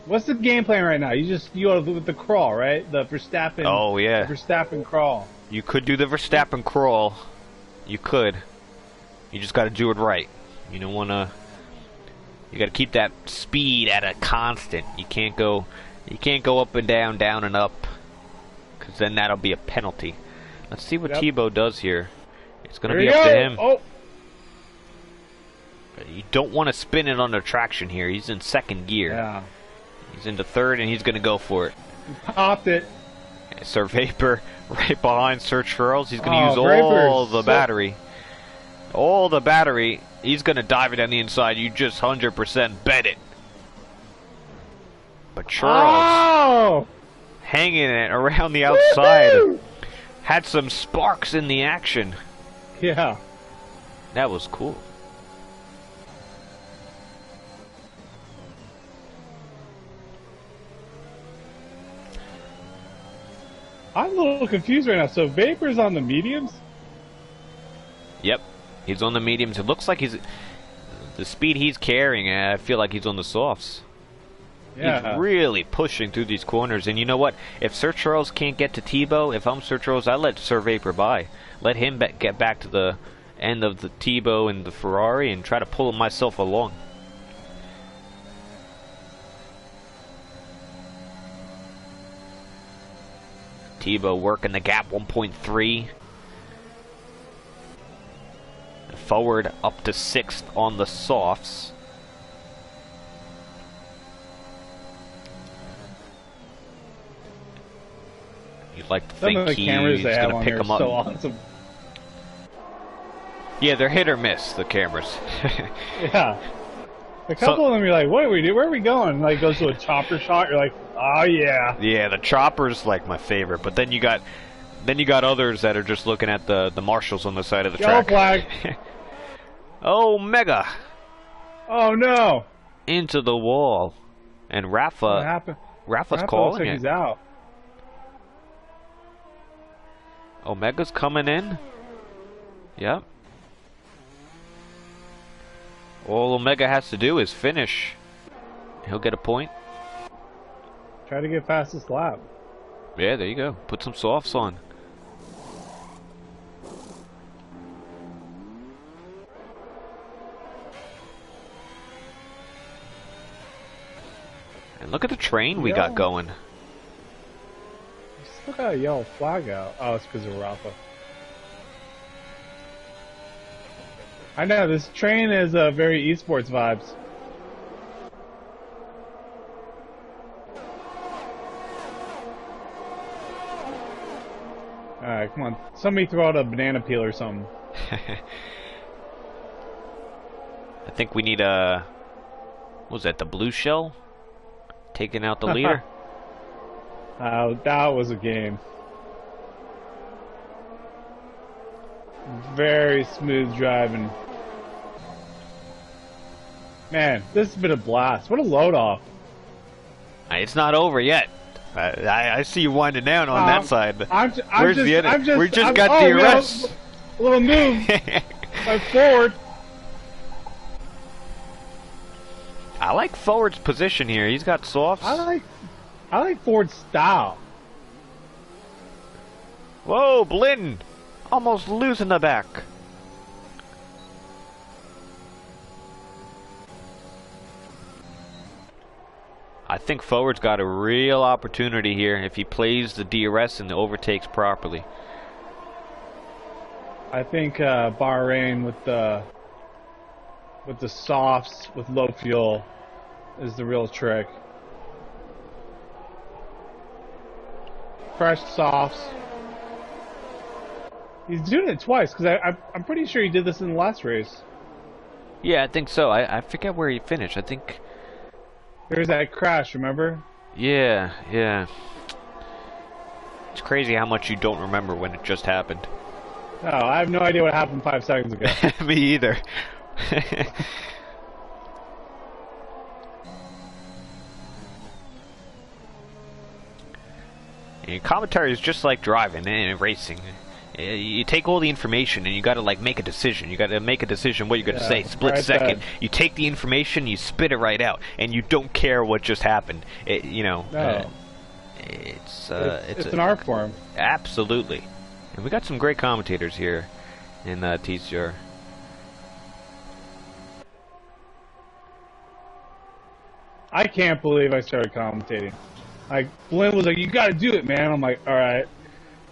What's the game plan right now? You go with the crawl, right? The Verstappen. Oh yeah. The Verstappen crawl. You could do the Verstappen crawl. You could. You just got to do it right. You don't want to. You got to keep that speed at a constant. You can't go up and down, down and up, because then that'll be a penalty. Let's see what Thibaut does here. It's going to be up to him. Oh. You don't want to spin it under traction here. He's in second gear. Yeah. He's into third, and he's going to go for it. He popped it. Sir Vapor right behind Sir Charles. He's going to use all the battery. All the battery. He's going to dive it down the inside. You just 100% bet it. But Charles hanging it around the outside. Had some sparks in the action. Yeah. That was cool. I'm a little confused right now. So Vapor's on the mediums? Yep. He's on the mediums. It looks like he's... The speed he's carrying, I feel like he's on the softs. He's Yeah. really pushing through these corners, and you know what? If Sir Charles can't get to Tebow, if I'm Sir Charles, I let Sir Vapor by. Let him get back to the end of the Tebow and the Ferrari and try to pull myself along. Tebow working the gap, 1.3. Forward up to 6th on the softs. You'd like to Some of think the cameras he's they have going on to pick there are them up. so awesome. Yeah, they're hit or miss, the cameras. Yeah. A couple of them, you're like, what are we doing? Where are we going? Like, goes to a chopper shot. You're like, oh yeah. Yeah, the chopper's like my favorite, but then you got others that are just looking at the marshals on the side of the Yellow track. flag. Oh, Mega Oh no. into the wall, and What Rafa's happened? Rafa looks calling like it. he's out. Omega's coming in. Yep. All Omega has to do is finish. He'll get a point. Try to get past this lap. Yeah, there you go. Put some softs on. And look at the train we got Yeah. going. You still got a yellow flag out. Oh, it's because of Rafa. I know, this train is very esports vibes. Alright, come on. Somebody throw out a banana peel or something. I think we need a... What was that, the blue shell? Taking out the leader? That was a game. Very smooth driving. Man, this has been a blast. What a load off. It's not over yet. I see you winding down on that side. Where's the edit? We just got DRS. A little move by Ford. I like Forward's position here. He's got softs. I like Ford's style. Whoa, Blinn! Almost losing the back. I think Forward's got a real opportunity here if he plays the DRS and the overtakes properly. I think Bahrain with the softs with low fuel is the real trick. Fresh softs. He's doing it twice because I'm pretty sure he did this in the last race. Yeah, I think so. I forget where he finished. I think... There was that crash, remember? Yeah, yeah. It's crazy how much you don't remember when it just happened. No, I have no idea what happened 5 seconds ago. Me either. And commentary is just like driving and racing. You take all the information and you gotta like make a decision. You gotta make a decision what you're gonna say. Split right second. then. You take the information, you spit it right out, and you don't care what just happened. No. It's an art form. Absolutely. And we got some great commentators here in TCR. I can't believe I started commentating. Like, Blinn was like, you gotta do it, man. I'm like, alright.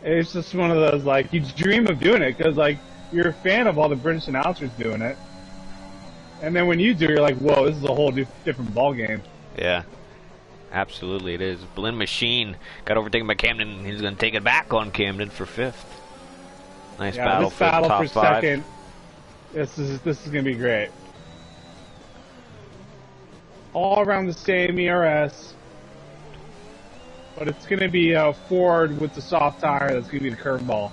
It's just one of those, like, you dream of doing it, because, like, you're a fan of all the British announcers doing it. And then when you do, you're like, whoa, this is a whole different ballgame. Yeah. Absolutely it is. Blinn Machine got overtaken by Camden. He's going to take it back on Camden for 5th. Nice battle this for the battle top for 5. second. This is going to be great. All around the same ERS. But it's going to be Ford with the soft tire. That's going to be the curveball.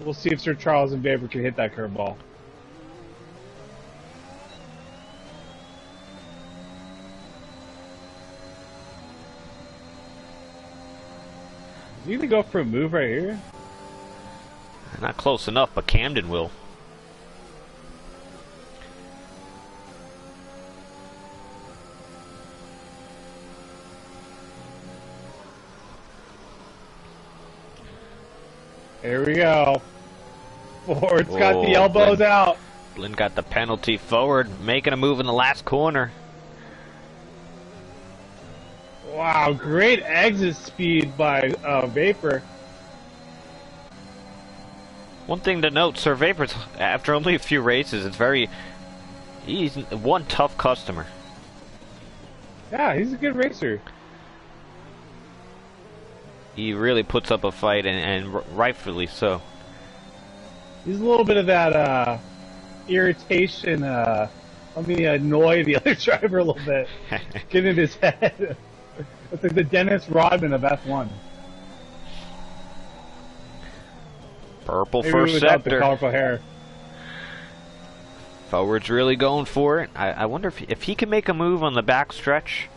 We'll see if Sir Charles and Vapor can hit that curveball. Is he going to go for a move right here? Not close enough, but Camden will. Here we go. Ford's got the Oh, elbows out. Blinn got the penalty. Forward, making a move in the last corner. Wow, great exit speed by Vapor. One thing to note, Sir Vapor's, after only a few races, he's one tough customer. Yeah, he's a good racer. He really puts up a fight, and rightfully so. He's a little bit of that irritation. Let me annoy the other driver a little bit. Get in his head. It's like the Dennis Rodman of F1. Purple Maybe first without the sector. colorful hair. Forward's really going for it. I wonder if he can make a move on the back stretch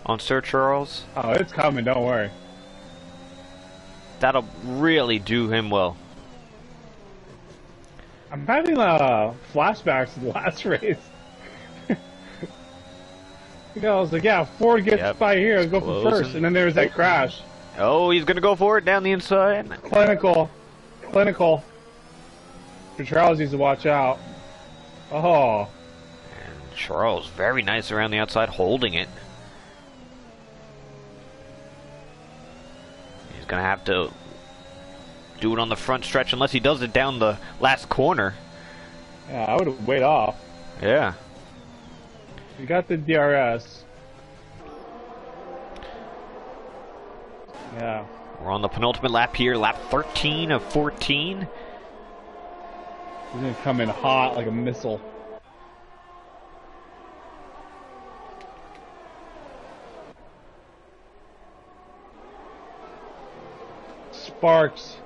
on Sir Charles. Oh, it's coming. Don't worry. That'll really do him well. I'm having flashbacks to the last race. I was like, yeah, Ford gets by here, I'll go for first, and then there was that crash. Oh, he's gonna go for it down the inside. Clinical. For Charles needs to watch out. Oh. And Charles, very nice around the outside, holding it. He's gonna have to do it on the front stretch unless he does it down the last corner. Yeah, I would wait off. Yeah. You got the DRS. Yeah. We're on the penultimate lap here, lap 13 of 14. He's gonna come in hot like a missile. Sparks.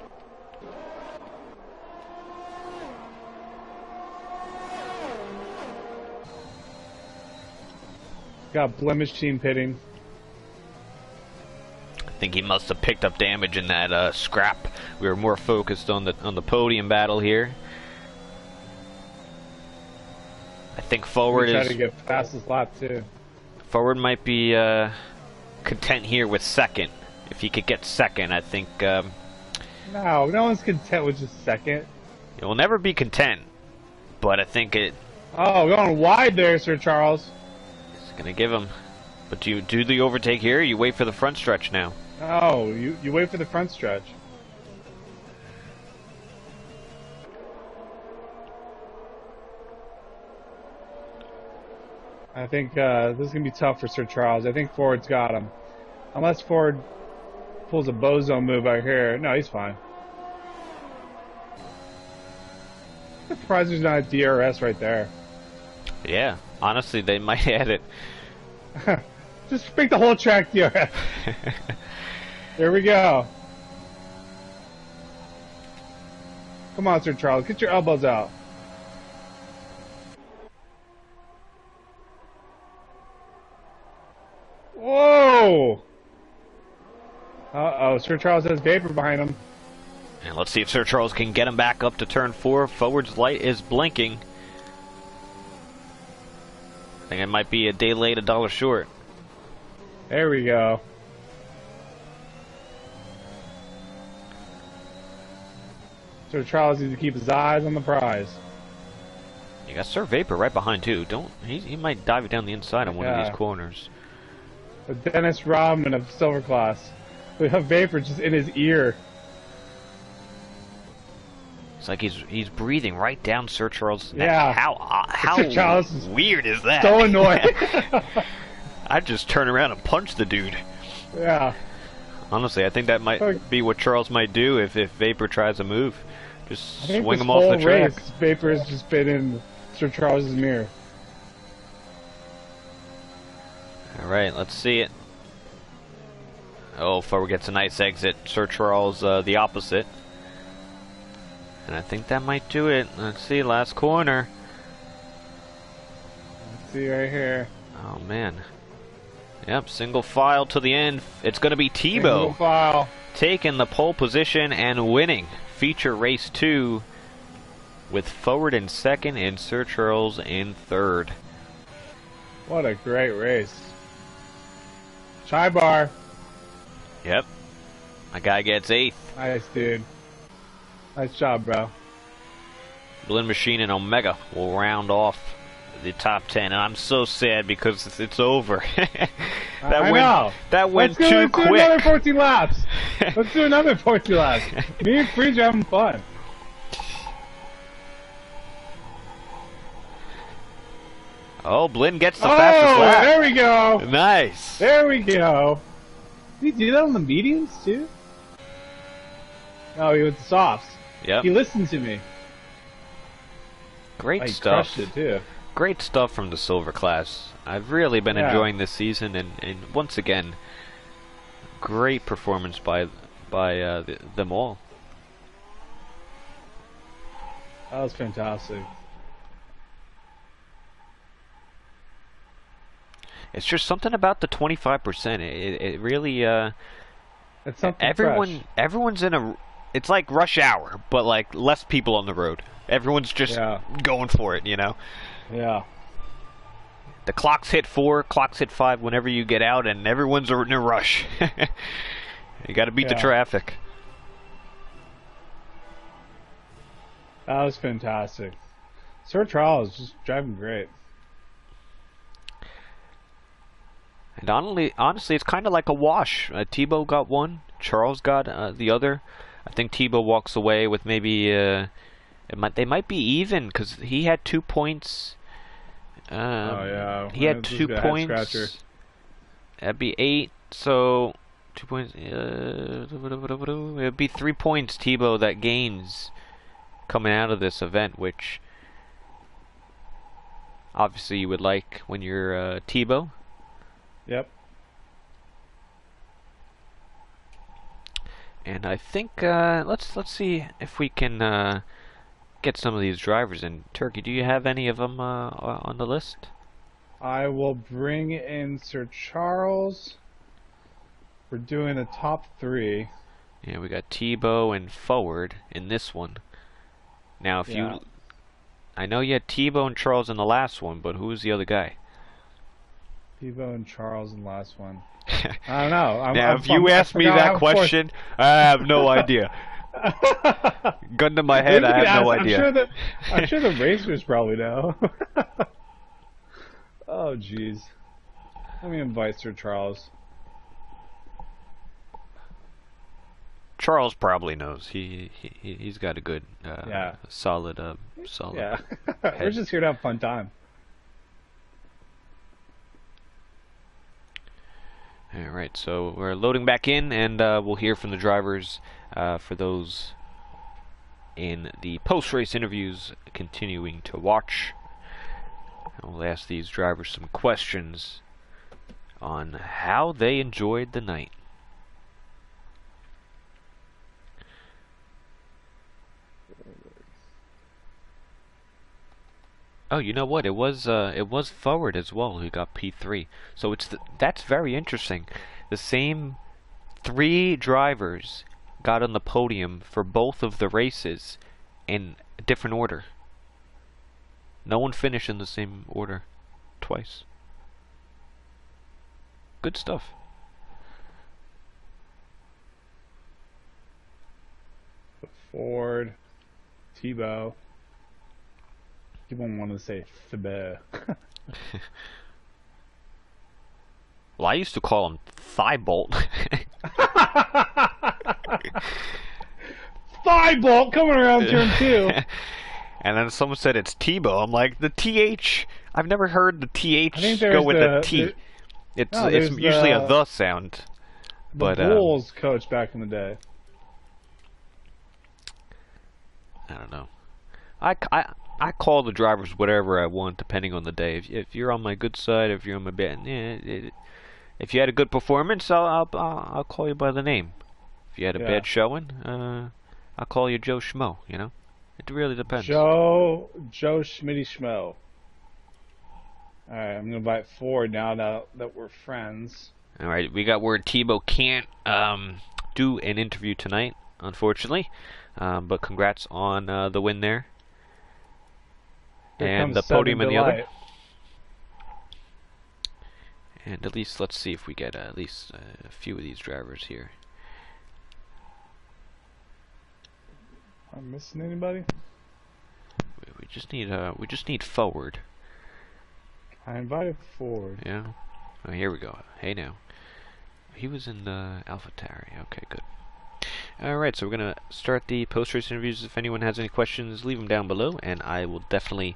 Got blemish team pitting. I think he must have picked up damage in that scrap. We were more focused on the podium battle here. I think Forward Try to get fastest lap too. Forward might be content here with second. If he could get second, I think. No one's content with just second. It will never be content, but I think it. Oh, going wide there, Sir Charles. It's gonna give him. But do you do the overtake here? Or you wait for the front stretch now. Oh, you wait for the front stretch. I think this is going to be tough for Sir Charles. I think Ford's got him. Unless Ford pulls a bozo move out here. No, he's fine. I'm surprised there's not a DRS right there. Yeah, honestly, they might add it. Just make the whole track DRS. There we go. Come on, Sir Charles. Get your elbows out. Whoa! Uh-oh, Sir Charles has Vapor behind him. And let's see if Sir Charles can get him back up to turn 4. Forward's light is blinking. I think it might be a day late, $1 short. There we go. Sir Charles needs to keep his eyes on the prize. You got Sir Vapor right behind too. He might dive it down the inside on one of these corners. The Dennis Rodman of Silver Class. We have Vapor just in his ear. It's like he's breathing right down Sir Charles' neck. Yeah. How Sir Charles is weird is that? so annoying. I'd just turn around and punch the dude. Yeah. Honestly, I think that might be what Charles might do if Vapor tries a move. Just swing him off the track. Vapor has just been in Sir Charles' mirror. Alright, let's see it. Oh, Forward gets a nice exit. Sir Charles, the opposite. And I think that might do it. Let's see, last corner. Let's see right here. Oh, man. Yep, single file to the end. It's going to be Single Tebow file. taking the pole position and winning feature race 2 with Forward in second and Sir Charles in third. What a great race. Chai bar. Yep. My guy gets 8th. Nice, dude. Nice job, bro. Blend Machine and Omega will round off the top 10, and I'm so sad because it's over. I know. That went Let's too do quick. another 14 laps. Let's do another 14 laps. Me and Freeze are having fun. Oh, Blinn gets the fastest lap. There we go. Nice. There we go. Did he do that on the mediums too? No, he went the softs. Yep. He listened to me. Great He stuff. crushed it too. Great stuff from the silver class. I've really been enjoying this season, and once again, great performance by them all. That was fantastic. It's just something about the 25%. It really It's something fresh. everyone's in a. It's like rush hour, but like less people on the road. Everyone's just going for it, you know. Yeah. The clocks hit 4, clocks hit 5 whenever you get out, and everyone's in a rush. You got to beat the traffic. That was fantastic. Sir Charles is just driving great. And honestly, it's kind of like a wash. Tebow got one, Charles got the other. I think Tebow walks away with maybe they might be even because he had 2 points. He had 2 points. That'd be 8. So 2 points. It'd be 3 points Tebow that gains coming out of this event, which obviously you would like when you're Tebow. Yep. And I think let's see if we can get some of these drivers in. Turkey, do you have any of them on the list? I will bring in Sir Charles. We're doing the top 3. Yeah, we got Tebow and Forward in this one. Now, I know you had Tebow and Charles in the last one, but who's the other guy? Tebow and Charles in the last one. I don't know. Now, if you ask me that question, I have no idea. Gun to my head, I have no idea. I'm sure the racers probably know. Oh, jeez. Let me invite Sir Charles. Charles probably knows. He's got a good, solid. Yeah. We're just here to have a fun time. Alright, so we're loading back in, and we'll hear from the drivers for those in the post-race interviews continuing to watch. And we'll ask these drivers some questions on how they enjoyed the night. Oh, you know what? It was Forward as well who got P3. So that's very interesting. The same 3 drivers got on the podium for both of the races in a different order. No one finished in the same order twice. Good stuff. Ford, Tebow. People want to say Thibault. Well, I used to call him Thibault. Thibault coming around turn 2. And then someone said it's Tebow. I'm like, the TH. I've never heard the TH go with a T. It's usually a the sound. The Bulls coach back in the day. I don't know. I call the drivers whatever I want depending on the day. If you're on my good side, if you're on my bad, if you had a good performance, I'll call you by the name. If you had a bad showing, I'll call you Joe Schmo. You know, it really depends. Joe Schmitty Schmo. All right, I'm gonna invite Ford now that we're friends. All right, we got word Tebow can't do an interview tonight, unfortunately, but congrats on the win there. And the podium in the other. And at least, let's see if we get at least a few of these drivers here. Am I missing anybody? We just need forward. I invited forward. Yeah. Oh, here we go. Hey now. He was in the AlphaTari. Okay, good. Alright, so we're going to start the post-race interviews. If anyone has any questions, leave them down below, and I will definitely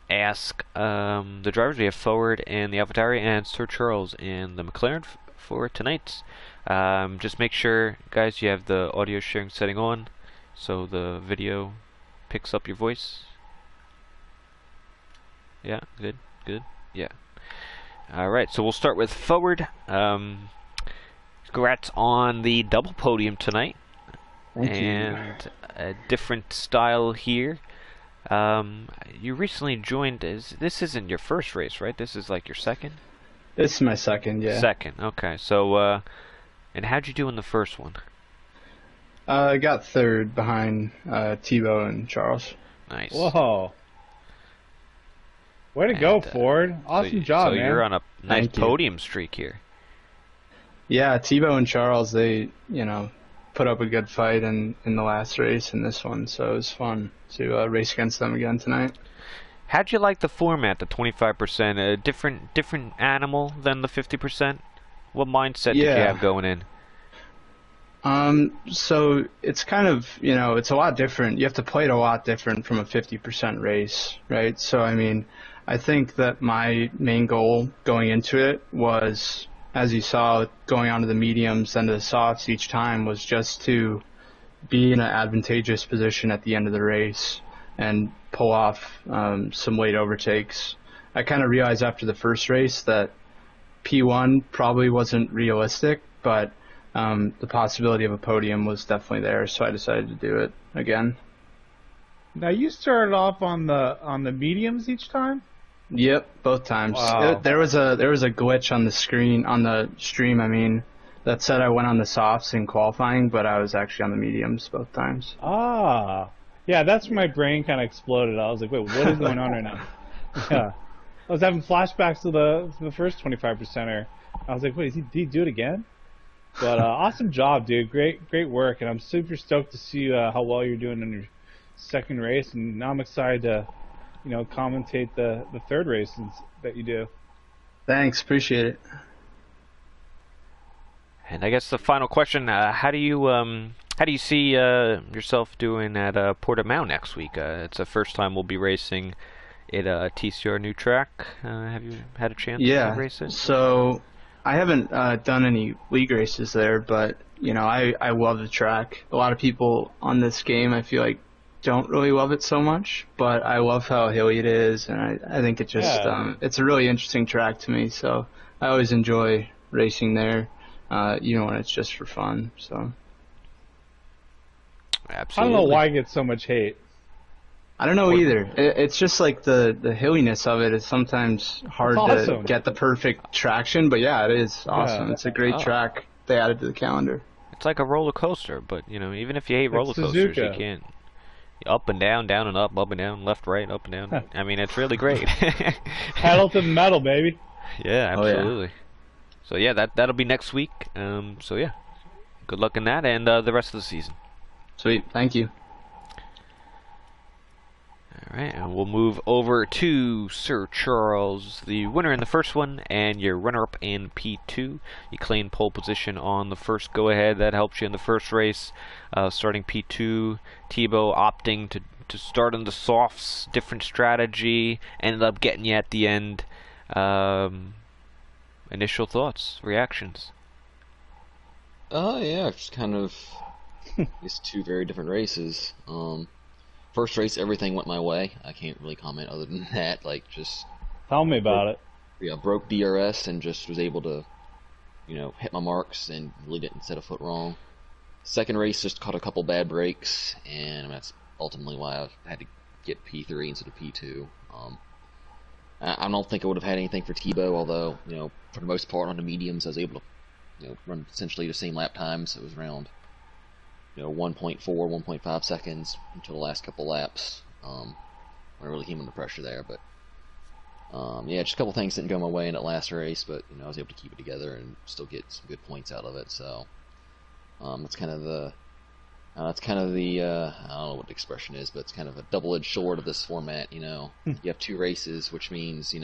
ask the drivers. We have Forward and the AlphaTari, and Sir Charles and the McLaren for tonight. Just make sure, guys, you have the audio sharing setting on, so the video picks up your voice. Yeah, good, good, yeah. Alright, so we'll start with Forward. Congrats on the double podium tonight. Thank and a different style here. You recently joined. This isn't your first race, right? This is like your second. This is my second, yeah. Second, okay. So, and how'd you do in the first one? I got third behind Thibaut and Charles. Nice. Whoa. Way to go, Ford. Awesome job, man. So you're on a nice Thank you. podium streak here. Yeah, Thibaut and Charles, they, put up a good fight in the last race and this one, so it was fun to race against them again tonight. How'd you like the format, the 25%? A different animal than the 50%? What mindset did you have going in? So it's kind of, it's a lot different. You have to play it a lot different from a 50% race, right? So, I think that my main goal going into it was, as you saw, going on to the mediums and the softs each time, was just to be in an advantageous position at the end of the race and pull off some late overtakes. I kind of realized after the first race that P1 probably wasn't realistic, but the possibility of a podium was definitely there, so I decided to do it again. Now you started off on the mediums each time? Yep, both times. Wow. There was a glitch on the stream, that said I went on the softs in qualifying, but I was actually on the mediums both times. Ah. Yeah, that's when my brain kind of exploded. I was like, wait, what is going on right now? Yeah. I was having flashbacks to the first 25%er. I was like, wait, did he do it again? But awesome job, dude. Great work, and I'm super stoked to see how well you're doing in your second race, and now I'm excited to commentate the third race that you do. Thanks, appreciate it. And I guess the final question: how do you see yourself doing at Portimao next week? It's the first time we'll be racing at a TCR new track. Have you had a chance to race it? So I haven't done any league races there, but I love the track. A lot of people on this game, I feel like, don't really love it so much, but I love how hilly it is, and I think it just it's a really interesting track to me. So I always enjoy racing there, even when it's just for fun. So absolutely. I don't know why it gets so much hate. I don't know either. It's just like the hilliness of it is sometimes hard to get the perfect traction, but yeah, it is awesome. Yeah. It's a great track they added to the calendar. It's like a roller coaster, but even if you hate roller coasters, you can't. Up and down, down and up and down, left, right, up and down. It's really great. Pedal to the metal, baby. Yeah, absolutely. Oh, yeah. So yeah, that'll be next week. So yeah, good luck in that and the rest of the season. Sweet, thank you. Alright, and we'll move over to Sir Charles, the winner in the first one, and your runner-up in P2. You claimed pole position on the first go-ahead. That helps you in the first race. Starting P2, Thibaut opting to start in the softs, different strategy, ended up getting you at the end. Initial thoughts, reactions? Yeah, just kind of these two very different races. First race, everything went my way. I can't really comment other than that. Just tell me about it. Yeah, broke DRS and just was able to, hit my marks and really didn't set a foot wrong. Second race, just caught a couple bad breaks, and that's ultimately why I had to get P3 instead of P2. I don't think I would have had anything for Thibaut, although for the most part on the mediums I was able to run essentially the same lap times. It was around 1.4, 1.5 seconds until the last couple laps. When I really came under pressure there, but yeah, just a couple things didn't go my way in that last race, but I was able to keep it together and still get some good points out of it. So that's kind of the That's kind of the I don't know what the expression is, but it's kind of a double-edged sword of this format. You have 2 races, which means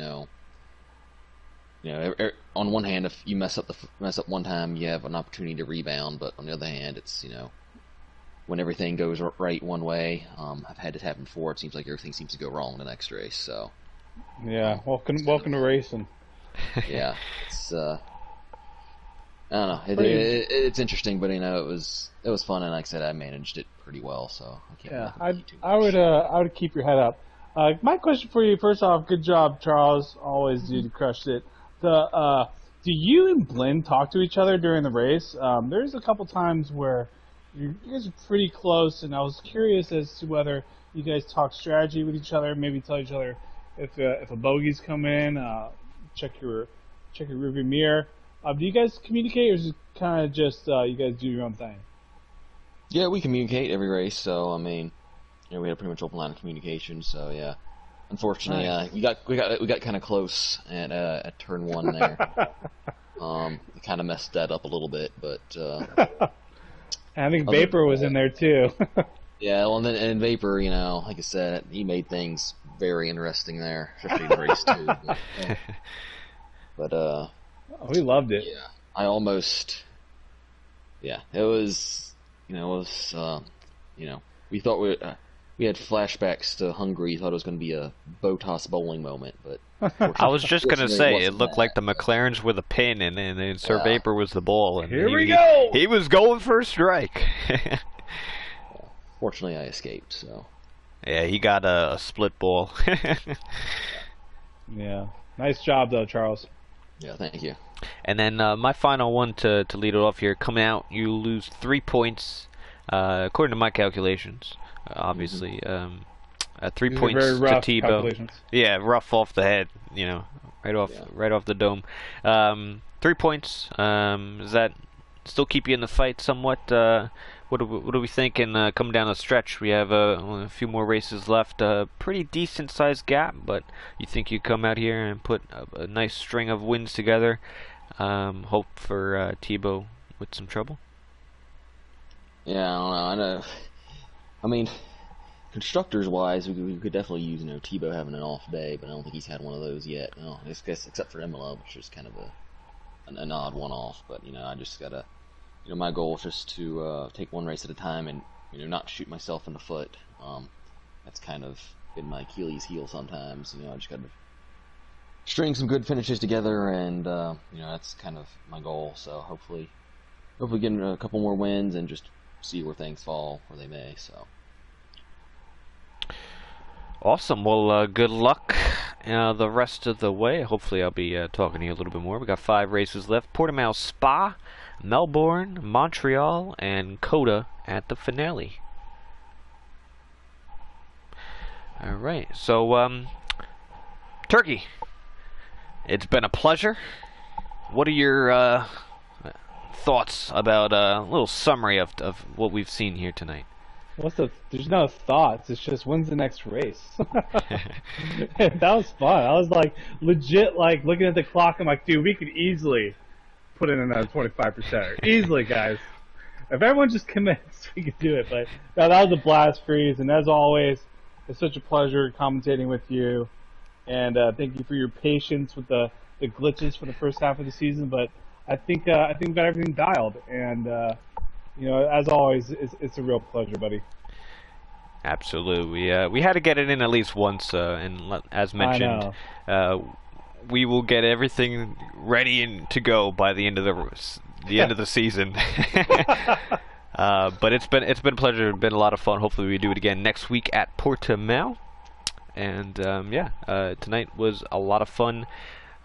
on one hand, if you mess up one time, you have an opportunity to rebound. But on the other hand, it's when everything goes right one way, I've had it happen before. It seems like everything seems to go wrong in the next race. So yeah, welcome to racing. yeah, it's I don't know. It's interesting, but it was fun, and like I said, I managed it pretty well. So I can't. Yeah, really too much. I would keep your head up. My question for you, first off, good job, Charles. Always you crushed it. Do you and Blinn talk to each other during the race? There's a couple times where you guys are pretty close, and I was curious as to whether you guys talk strategy with each other, maybe tell each other if a bogey's come in, check your rearview mirror. Do you guys communicate, or is it kind of just you guys do your own thing? Yeah, we communicate every race, so I mean, we had a pretty much open line of communication. So yeah, unfortunately, Nice. we got kind of close at turn 1 there. We kind of messed that up a little bit, but I think Vapor was in there too. yeah. Well, and Vapor, like I said, he made things very interesting there, especially in race 2. But We loved it. yeah, I almost, yeah, it was, we thought we had flashbacks to Hungary. Thought it was going to be a bow toss bowling moment, but I was just gonna fortunately, say, it wasn't looked like the that. McLarens were the pin, and Sir Yeah. Vapor was the ball. And Here we go! He was going for a strike. Fortunately, I escaped. So Yeah, he got a split ball. Yeah. Nice job, though, Charles. yeah, thank you. And then my final one to lead it off here. Coming out, you lose 3 points, according to my calculations. Obviously, 3 These are points very to rough Tebow. calculations. Yeah, rough off the head. Right off the dome. 3 points. Does that still keep you in the fight somewhat? What are we thinking coming down the stretch? We have a few more races left. Pretty decent sized gap, but you think you come out here and put a nice string of wins together? Hope for Tebow with some trouble. Yeah, I don't know. I know. I mean, constructors wise, we could definitely use Tebow having an off day, but I don't think he's had one of those yet. No, I guess except for Imola, which is kind of an odd one off. But I just gotta. My goal is just to take one race at a time and not shoot myself in the foot. That's kind of been my Achilles heel sometimes. I just got to string some good finishes together, and that's kind of my goal. So hopefully getting a couple more wins and just see where things fall where they may. So Awesome. Well, good luck the rest of the way. Hopefully I'll be talking to you a little bit more. We got 5 races left. Portimao Spa, Melbourne, Montreal, and Coda at the finale. Alright, so Turkey, it's been a pleasure. What are your thoughts about a little summary of what we've seen here tonight? There's no thoughts. It's just when's the next race. That was fun. I was like legit like looking at the clock. I'm like, dude, we could easily put in another 25%. Easily, guys. If everyone just commits, we could do it. But no, that was a blast, Freeze. And as always, it's such a pleasure commentating with you. And thank you for your patience with the glitches for the first half of the season. But I think we got everything dialed. And as always, it's a real pleasure, buddy. Absolutely. We had to get it in at least once, and as mentioned, we will get everything ready and to go by the end of end of the season. But it's been a pleasure. It's been a lot of fun. Hopefully we do it again next week at Portimao. And tonight was a lot of fun.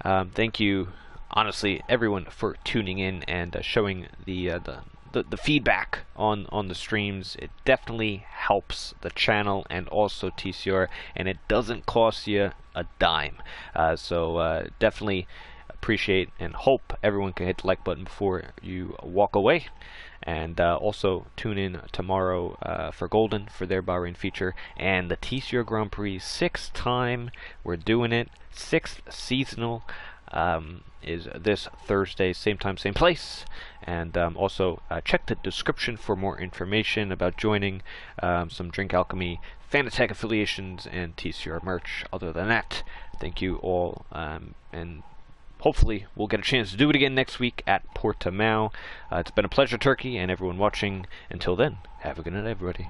Thank you, honestly, everyone for tuning in and showing the feedback on the streams. It definitely helps the channel and also TCR, and it doesn't cost you a dime. So definitely appreciate and hope everyone can hit the like button before you walk away. And also tune in tomorrow for Golden for their Bahrain feature and the TCR Grand Prix 6th time we're doing it, 6th seasonal is this Thursday, same time, same place. And also check the description for more information about joining some Drink Alchemy Fan Attack affiliations and TCR merch. Other than that, thank you all, and hopefully we'll get a chance to do it again next week at Portimao. It's been a pleasure, Turkey, and everyone watching. Until then, have a good night, everybody.